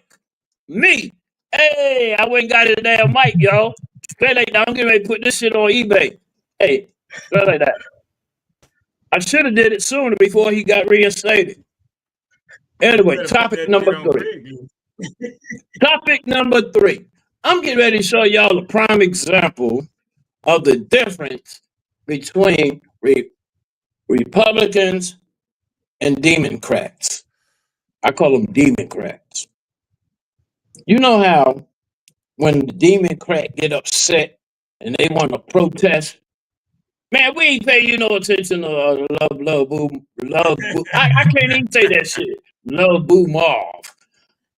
Me. Hey, I went and got his damn mic, y'all. Straight like that. I'm getting ready to put this shit on eBay. Hey, straight like that. I should have did it sooner before he got reinstated. Anyway, topic number 3. Topic number 3. I'm getting ready to show y'all a prime example of the difference between Republicans and Democrats. I call them Democrats. You know how when the Democrat get upset and they want to protest, man, we ain't pay you no attention to love, boo. I can't even say that shit. Love, boo, Marv.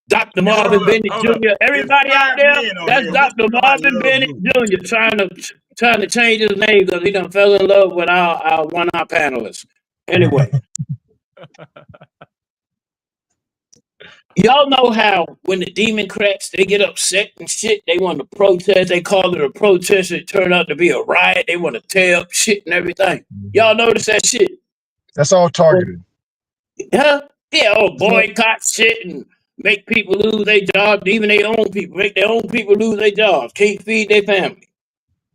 Dr. Marvin Bennett Jr. Everybody out there, that's Dr. Marvin Bennett Jr. trying to change his name because he done fell in love with one of our panelists. Anyway. Y'all know how when the Democrats, they get upset and shit, they want to protest, they call it a protest, it turned out to be a riot, they want to tear up shit and everything. Y'all notice that shit? That's all targeted. Huh? Yeah, boycott shit and make people lose their jobs, even their own people, make their own people lose their jobs, can't feed their family.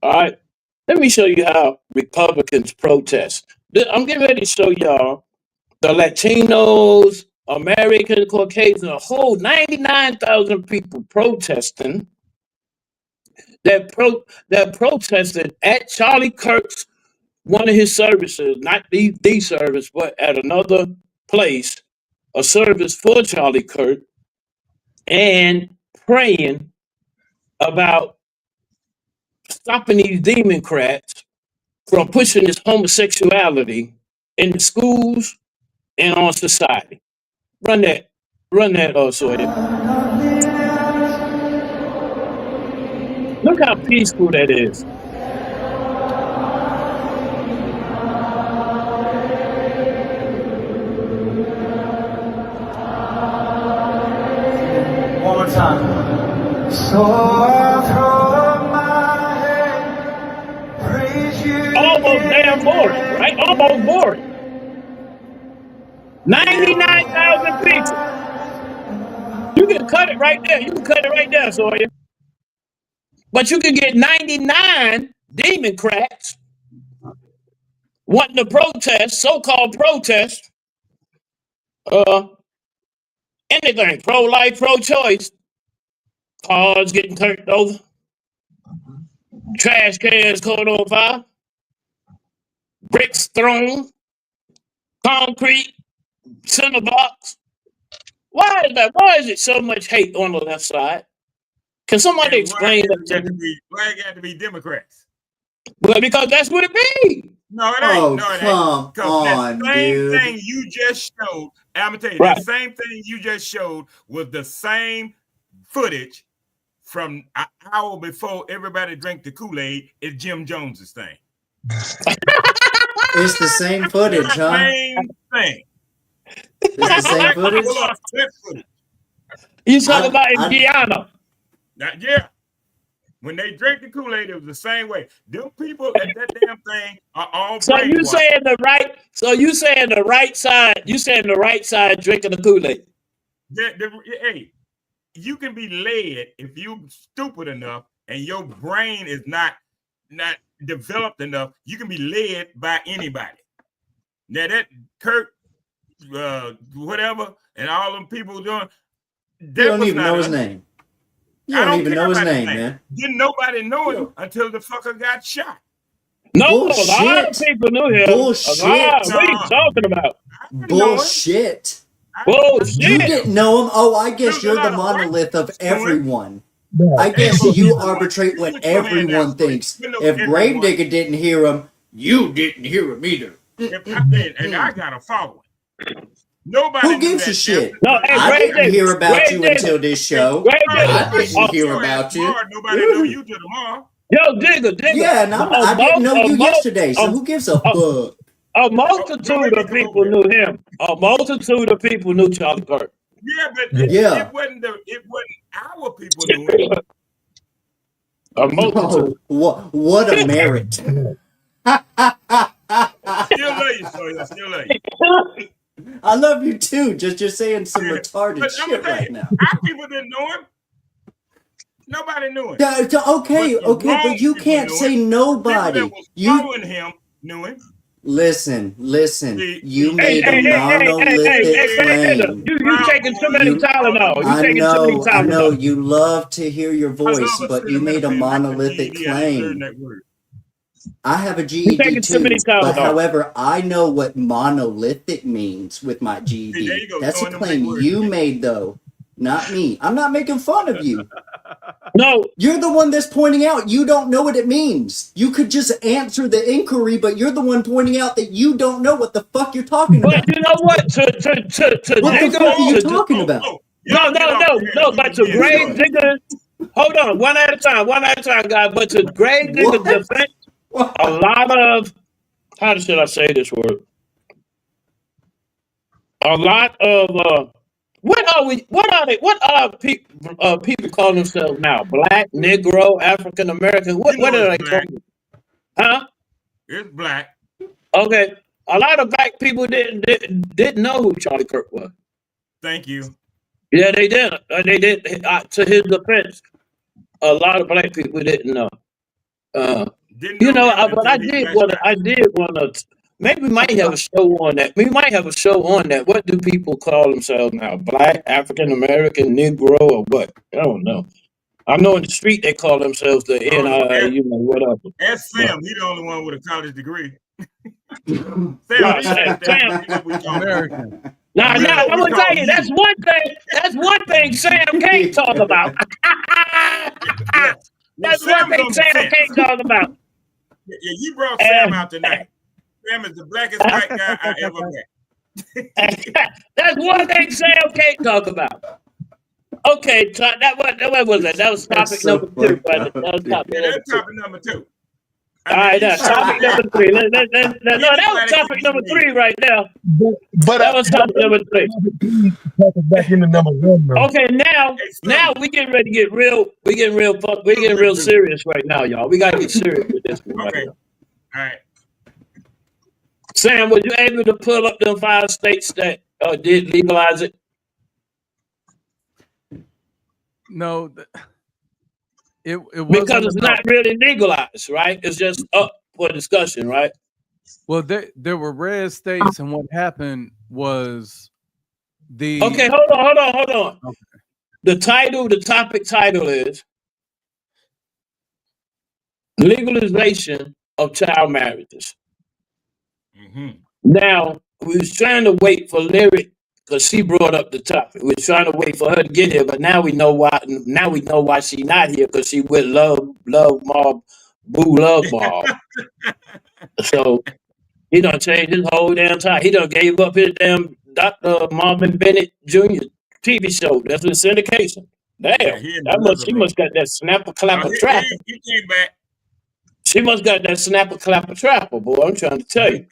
All right? Let me show you how Republicans protest. I'm getting ready to show y'all the Latinos, American, Caucasian, a whole 99,000 people protesting that protested at Charlie Kirk's, one of his services, not the service, but at another place, a service for Charlie Kirk, and praying about stopping these Democrats from pushing this homosexuality in the schools and on society. Run that, Sawyer. Look how peaceful that is. One more time. So I throw my head, praise you. Almost damn boring, right? Almost boring. 99,000 people. You can cut it right there. Sawyer. But you can get 99 Democrats wanting to protest, so-called protest, anything, pro-life, pro-choice, cars getting turned over, trash cans caught on fire, bricks thrown, concrete, cinder blocks. Why is that? Why is it so much hate on the left side? Can somebody And explain that to me? why it got to be Democrats? Well, because that's what it be. No, it ain't. Oh, No, it come ain't. Because on, that same dude. thing you just showed, I'm gonna tell you, Right. the same thing you just showed was the same footage from an hour before everybody drank the Kool-Aid. It's Jim Jones's thing. It's the same footage, huh? Same thing. It's the same footage. Pull up that footage. You talking about Indiana? Yeah. When they drank the Kool-Aid, it was the same way. Them people at that damn thing are all So you brainwashed. saying the right? So you saying the right side? You saying the right side drinking the Kool-Aid? Hey, you can be led if you stupid enough and your brain is not developed enough. You can be led by anybody. Now that Kurt, whatever, and all them people doing, You don't even know his name. You don't even know his name, man. Didn't nobody know him until the fucker got shot. No, a lot of people knew him. Bullshit. What are you talking about? Bullshit. Bullshit. You didn't know him? Oh, I guess you're the monolith of everyone. I guess you arbitrate what everyone thinks. If Gravedigger didn't hear him, you didn't hear him either. And I got a following. Nobody. Who gives a shit? No, I didn't hear about you until this show. I didn't hear about you. Nobody know you till tomorrow. Yo, Digger. Yeah, and I didn't know you yesterday, so who gives a fuck? A multitude of people knew him. A multitude of people knew Charlie Kirk. Yeah, but it wasn't our people knew it. A multitude. What a merit. Still love you, Sawyer. Still love you. I love you too. Just saying some retarded But shit right now. Our people didn't know him. Nobody knew him. Okay, but you can't say nobody. People that was following him knew him. Listen. You made a monolithic claim. You taking too many Tylenol. I know. You love to hear your voice, but you made a monolithic claim. I have a GED too, but however, I know what monolithic means with my GED. That's a claim you made, though, not me. I'm not making fun of you. No. You're the one that's pointing out you don't know what it means. You could just answer the inquiry, but you're the one pointing out that you don't know what the fuck you're talking about. But you know what? What the fuck are you talking about? No, but to Grave Digger, hold on, one at a time, guys. But to Grave Digger's defense, a lot of, how should I say this word? A lot of, what are people call themselves now? Black, Negro, African American? What are they called? Huh? It's black. Okay. A lot of black people didn't know who Charlie Kirk was. Thank you. Yeah, they didn't. They did. To his defense, a lot of black people didn't know. But I did want to. Maybe we might have a show on that. What do people call themselves now? Black, African American, Negro, or what? I don't know. I know in the street they call themselves the NI, whatever. Ask Sam. He's the only one with a college degree. Sam, American. Now, I'm gonna tell you, that's one thing Sam can't talk about. That's one thing Sam can't talk about. Yeah, you brought Sam out tonight. Sam is the blackest white guy I ever met. That's one thing Sam can't talk about. Okay, so what was that? That was topic number 2. That's topic number 2. All right, that's topic number 3. No, that was topic number 3 right now. But that was topic number 3. Back into number 1. Though. Okay, now we getting ready to get real. We getting real serious right now, y'all. We gotta get serious with this one. Okay. Right now. All right. Sam, were you able to pull up them 5 states that did legalize it? No, It Because wasn't it's about. not really legalized, right? It's just up for discussion, right? Well, there were red states, and what happened was Okay, the. hold on. Okay. The topic title is legalization of child marriages. Mm-hmm. Now, we was trying to wait for Lyric because she brought up the topic. We was trying to wait for her to get here, but now we know why. Now we know why she's not here because she with Love Mob, Boo Love Mob. So he done changed his whole damn time. He done gave up his damn Dr. Marvin Bennett Jr. TV show. That's in syndication. Damn, Yeah, he in she must got that snapper clapper he, trapper. he came back. She must got that snapper clapper trapper, boy. I'm trying to tell you.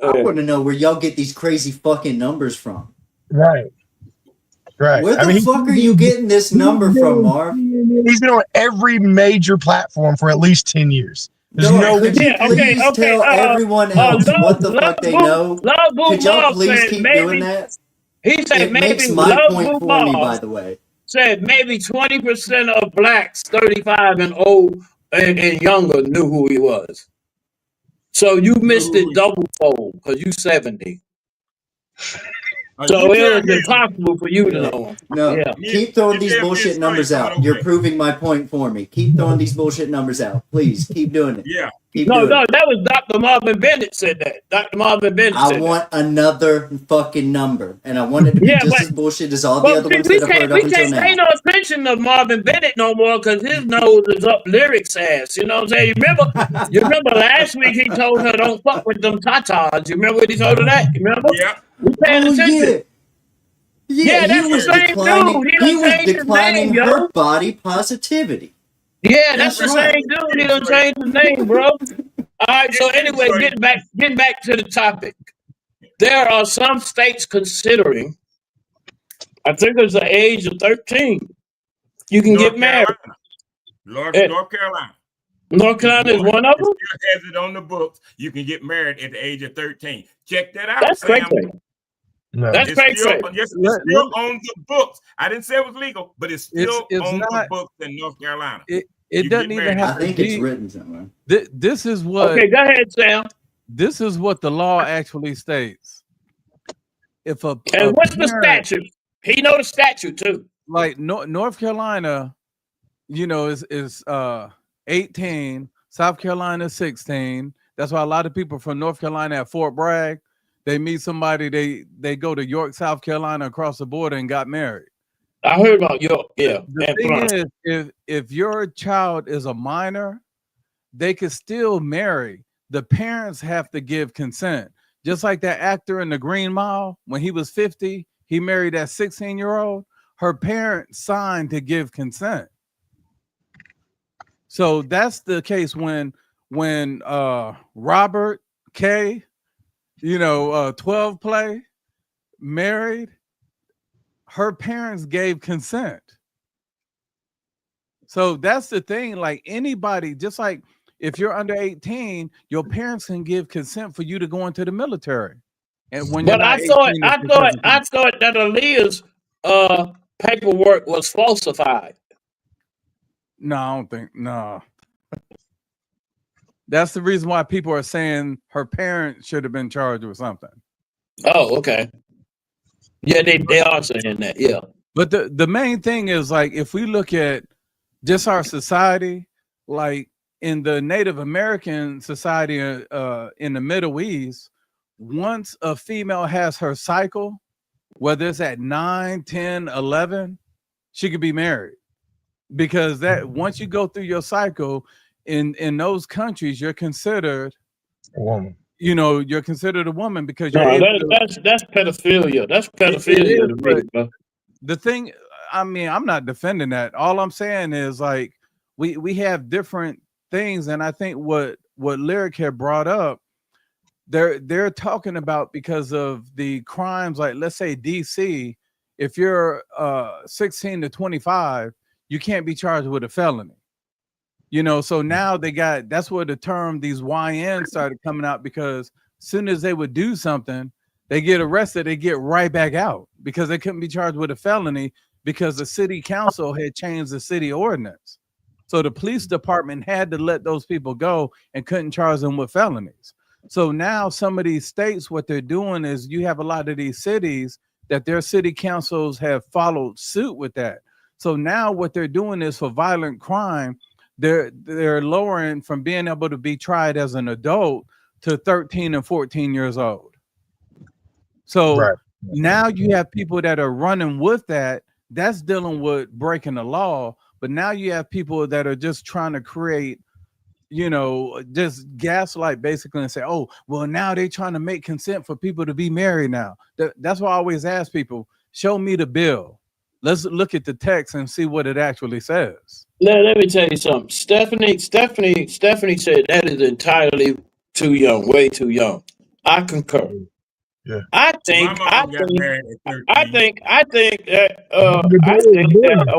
I want to know where y'all get these crazy fucking numbers from. Right. Where the fuck are you getting this number from, Marv? He's been on every major platform for at least 10 years. There's no. Could you please tell everyone else what the fuck they know? Could y'all please keep doing that? He said it maybe makes my point for me, by the way. Said maybe 20% of blacks 35 and old and younger knew who he was. So you missed it double fold because you 70. So it was impossible for you to know. No, yeah. Keep throwing these bullshit numbers out. You're proving my point for me. Keep throwing these bullshit numbers out. Please, keep doing it. Yeah. No, that was Dr. Marvin Bennett said that. Dr. Marvin Bennett said I want another fucking number. And I want it to be just as bullshit as all the other ones that I've heard up until now. We can't pay no attention to Marvin Bennett no more because his nose is up Lyric's ass. You know what I'm saying? You remember last week he told her don't fuck with them tatas. You remember what he told her that? You remember? Yeah. We paying attention. Yeah, that's the same dude. He was declining her body positivity. Yeah, that's the same dude. He done changed his name, bro. All right. So anyway, getting back to the topic. There are some states considering. I think it's the age of 13. You can get married. North Carolina. North Carolina is one of them. It still has it on the books. You can get married at the age of 13. Check that out. That's Sam. crazy. No. That's crazy. It's still on the books. I didn't say it was legal, but it's still on the books in North Carolina. It doesn't even have to be. I think it's written somewhere. This is what. Okay, go ahead, Sam. This is what the law actually states. If what's the statute? He know the statute too. Like North Carolina, is 18. South Carolina 16. That's why a lot of people from North Carolina at Fort Bragg, they meet somebody, they go to York, South Carolina, across the border and got married. I heard about York. Yeah. The thing is, if your child is a minor, they could still marry. The parents have to give consent. Just like that actor in The Green Mile, when he was 50, he married that 16-year-old. Her parents signed to give consent. So that's the case when Robert K, 12 play, married, her parents gave consent. So that's the thing. Like anybody, just like if you're under 18, your parents can give consent for you to go into the military. And when I thought that Aaliyah's paperwork was falsified. No, I don't think. No. That's the reason why people are saying her parents should have been charged with something. Oh, okay. Yeah, they are saying that. Yeah. But the main thing is, like, if we look at just our society, like in the Native American society in the Middle East, once a female has her cycle, whether it's at 9, 10, 11, she could be married. Because that once you go through your cycle in those countries, you're considered a woman. You're considered a woman because you're that's pedophilia. That's pedophilia to me, bro. The thing, I mean, I'm not defending that. All I'm saying is, like, we have different things, and I think what Lyric had brought up, they're talking about because of the crimes, like let's say DC, if you're 16 to 25, you can't be charged with a felony. So now that's where the term these YNs started coming out, because as soon as they would do something, they get arrested, they get right back out because they couldn't be charged with a felony because the city council had changed the city ordinance. So the police department had to let those people go and couldn't charge them with felonies. So now some of these states, what they're doing is you have a lot of these cities that their city councils have followed suit with that. So now what they're doing is for violent crime, they're lowering from being able to be tried as an adult to 13 and 14 years old. So now you have people that are running with that. That's dealing with breaking the law. But now you have people that are just trying to create, just gaslight basically and say, oh, well, now they're trying to make consent for people to be married now. That's why I always ask people, show me the bill. Let's look at the text and see what it actually says. Let me tell you something. Stephanie said that is entirely too young, way too young. I concur. Yeah. I think that a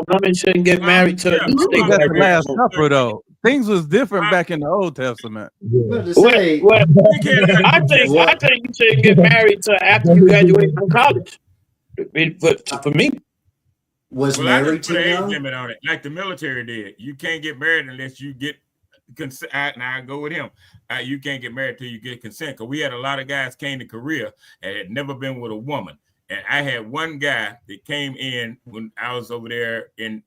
woman shouldn't get married to at least They got the Last Supper though. Things was different back in the Old Testament. I think you shouldn't get married till after you graduate from college. But for me, married too young? Limit on it, like the military did. You can't get married unless you get consent. Now I go with him. You can't get married till you get consent. Because we had a lot of guys came to Korea and had never been with a woman. And I had one guy that came in when I was over there in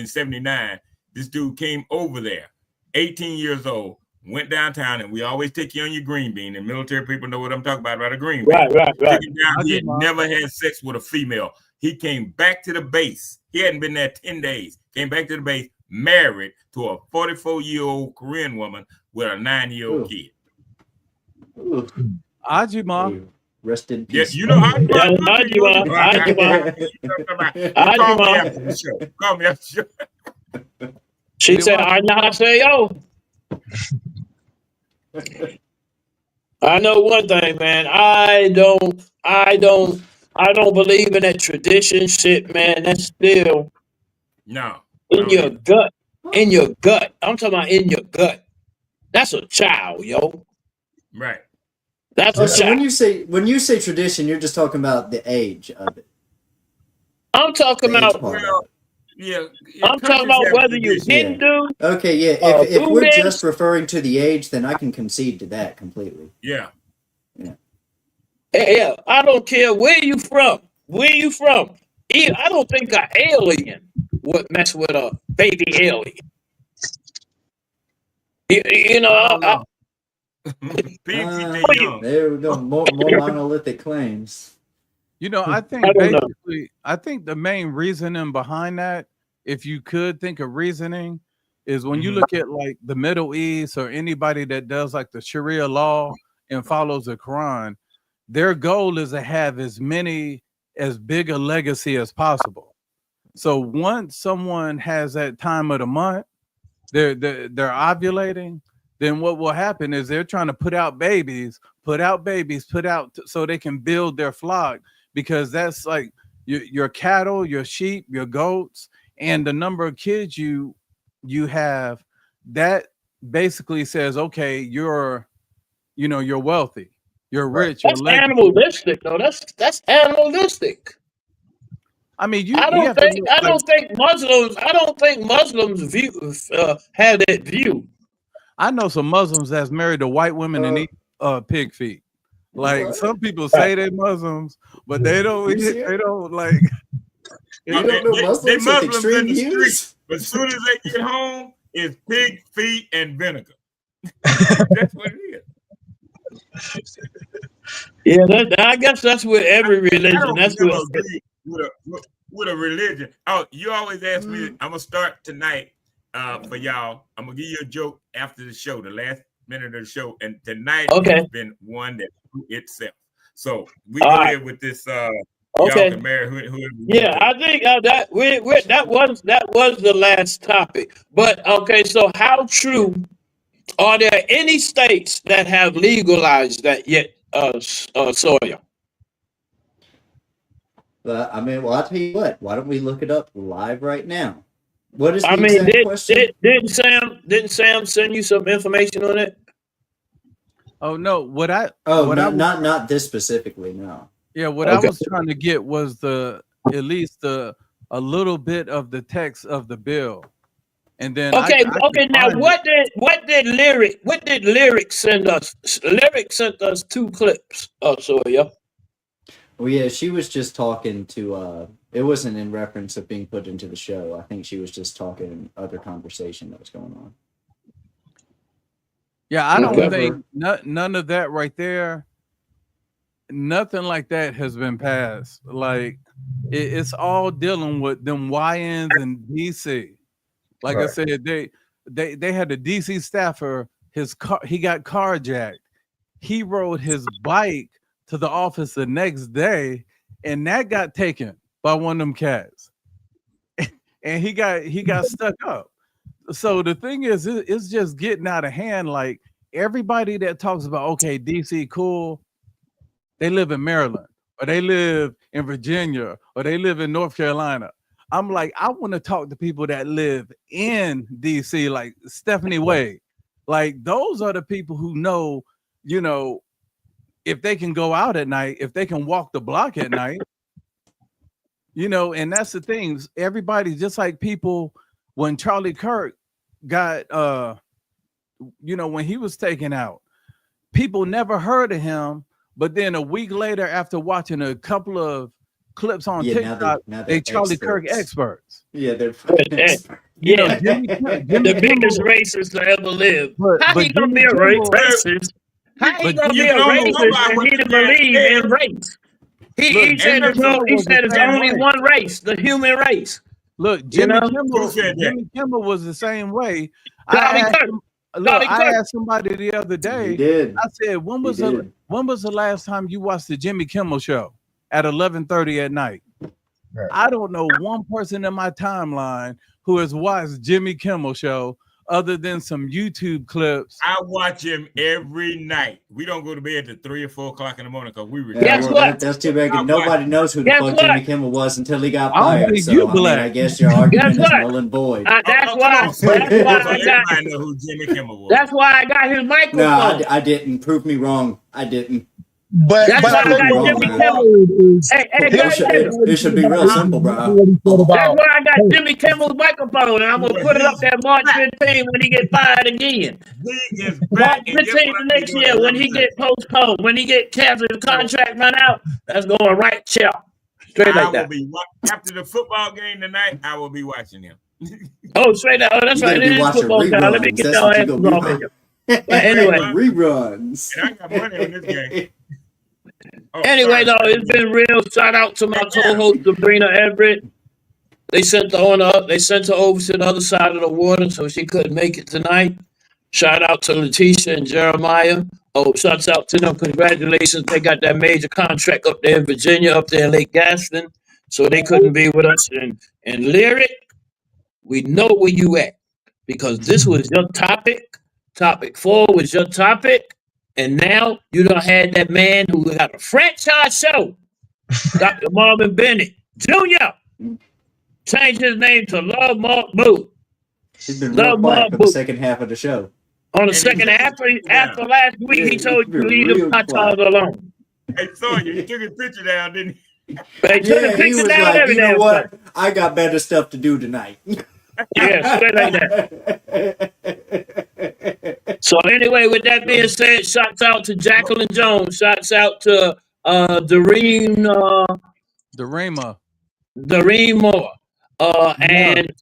79. This dude came over there, 18 years old, went downtown, and we always take you on your green bean. And military people know what I'm talking about a green bean. Right. He had never had sex with a female. He came back to the base. He hadn't been there 10 days. Came back to the base, married to a 44-year-old Korean woman with a 9-year-old kid. Ajima. Rest in peace. Yeah, you know Ajima. Call me after the show. She said, I know say yo. I know one thing, man. I don't believe in that tradition shit, man. That's still in your gut. In your gut. I'm talking about in your gut. That's a child, yo. Right. That's a child. When you say tradition, you're just talking about the age of it. I'm talking about I'm talking about whether you Hindu. Okay, yeah. If we're just referring to the age, then I can concede to that completely. Yeah. Yeah, I don't care where you from. I don't think an alien would mess with a baby alien. There we go. More monolithic claims. I think I think the main reasoning behind that, if you could think of reasoning, is when you look at like the Middle East or anybody that does like the Sharia law and follows the Quran, their goal is to have as big a legacy as possible. So once someone has that time of the month, they're ovulating, then what will happen is they're trying to put out babies, so they can build their flock, because that's like your cattle, your sheep, your goats, and the number of kids you have, that basically says, okay, you're wealthy, you're rich. That's animalistic, though. That's animalistic. I mean, I don't think Muslims have that view. I know some Muslims that's married to white women and eat pig feet. Like some people say they're Muslims, but they don't like. You don't know Muslims with extreme views? But as soon as they get home, it's pig feet and vinegar. That's what it is. Yeah, I guess that's with every religion. That's with a religion. Oh, you always ask me. I'm gonna start tonight for y'all. I'm gonna give you a joke after the show, the last minute of the show, and tonight has been one that itself. So we go ahead with this. Y'all can marry whoever. Yeah, I think that was the last topic. But okay, so how true are there any states that have legalized that yet, Sawyer? I'll tell you what. Why don't we look it up live right now? What is the exact question? Didn't Sam send you some information on it? Oh no! Not this specifically. No. Yeah, what I was trying to get was at least the a little bit of the text of the bill, and then Okay, I okay. can Now, find it. what did Lyric send us? Lyric sent us 2 clips. Oh, so yeah. Well, yeah, she was just talking to. It wasn't in reference of being put into the show. I think she was just talking other conversation that was going on. Yeah, I don't Okay. think none of that right there. Nothing like that has been passed. Like it's all dealing with them YNs in DC. Like I Right. said, they had the DC staffer. His car, he got carjacked. He rode his bike to the office the next day, and that got taken by one of them cats, and he got stuck up. So the thing is, it's just getting out of hand. Like everybody that talks about, okay, DC cool, they live in Maryland, or they live in Virginia, or they live in North Carolina. I'm like, I want to talk to people that live in DC, like Stephanie Wade. Like those are the people who know, if they can go out at night, if they can walk the block at night, and that's the thing. Everybody, just like people, when Charlie Kirk got, when he was taken out, people never heard of him. But then a week later, after watching a couple of clips on TikTok, now they they're Charlie Kirk experts. experts. Yeah, they're fucking experts. Yeah, Jimmy the biggest Kimmel, racist to ever live. but How he gonna Jimmy be a Kimmel, racist? How he but gonna be Jimmy a You can only Kimmel, go racist by and what he the didn't man believe in said. race? He look, said Jimmy Kimmel he was said the it's same only way. one race, the human race. Look, You Jimmy know, Who said that? Jimmy Kimmel was the same way. Charlie I asked Kirk. him, look, Charlie I Kirk. asked somebody the other He day. did. I said, when He was did. the last time you watched the Jimmy Kimmel show at 11:30 at night? Right. I don't know one person in my timeline who has watched Jimmy Kimmel show other than some YouTube clips. I watch him every night. We don't go to bed at 3 or 4 o'clock in the morning because we Yeah, retire. Guess well, what? that's too bad. I watch Nobody him. knows who the Guess fuck what? Jimmy Kimmel was until he got I don't fired. think So, you I mean, I black. guess your Guess argument is what? null and void. That's Come why. on, so That's why I got. everybody know who Jimmy Kimmel was. That's why I got his No, microphone. I didn't. Prove me wrong. I didn't. But That's but why I I think got wrong, Jimmy man. Kimmel. Hey, It guys, should, hey, it should be real simple, bro. that's why I got Jimmy Kimmel's microphone, and I'm gonna put it up there March 15 when he get fired again. He is March back, and guess 15 what I be next doing year at when he 11:30? get postponed, when he get canceled, his contract run out. That's going right chop straight I like will that. be after the football game tonight. I will be watching him. Oh, straight out. Oh, that's You right. better It be is watching football time. Let me reruns. get That's your what you ass gonna be off watching. here. But anyway, Reruns. And I got money on this game. Oh, anyway, sorry. though, it's been real. Shout out to my co-host Sabrina Everett. They sent her on up. They sent her over to the other side of the water, so she couldn't make it tonight. Shout out to Letitia and Jeremiah. Oh, shouts out to them. Congratulations. They got that major contract up there in Virginia, up there in Lake Gaston. So they couldn't be with us. And Lyric, we know where you at. Because this was your topic. Topic 4 was your topic. And now you done had that man who got a franchise show, Dr. Marvin Bennett Jr. Changed his name to Love Mark Boo. He's been real Love quiet Mark for the Boo. second half of the show. On the And second he after took his picture after down. last week, he Yeah, told he's you to been leave real them quiet. hot alone. Hey, Sawyer, he took his picture down, didn't he? They took the Yeah, he picture was down like, every you know damn what? thing. I got better stuff to do tonight. Yeah, straight like that. So anyway, with that being said, shouts out to Jacqueline Jones. Shouts out to Doreen Moore. And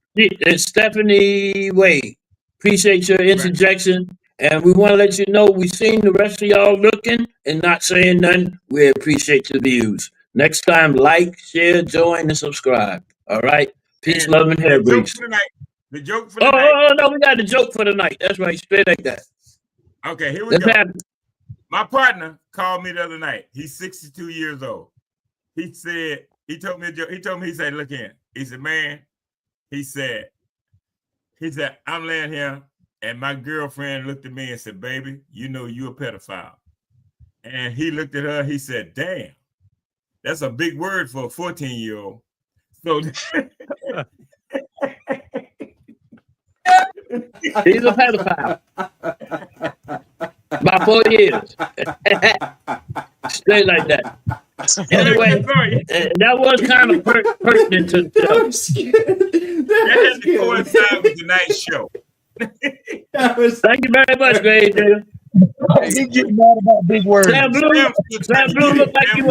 Stephanie Wade. Appreciate your interjection. And we want to let you know we seen the rest of y'all looking and not saying nothing. We appreciate the views. Next time, like, share, join, and subscribe. All right? Peace, And love, and hair the joke grease. for the night. The joke for Oh, the night. oh, no, we got the joke for the night. That's right. Straight like that. Okay, here we Let's go. have it. My partner called me the other night. He's 62 years old. He said, he told me a joke. He told me, he said, look here. He said, man, he said, I'm laying here, and my girlfriend looked at me and said, baby, you know you a pedophile. And he looked at her, he said, damn, that's a big word for a 14-year-old. So He's a pedophile. About 4 years. Straight like that. Anyway, that was kind of pertinent to the show. That had to coincide with tonight's show. Thank you very much, Greg. He getting mad about big words. Sam Bloom looked like you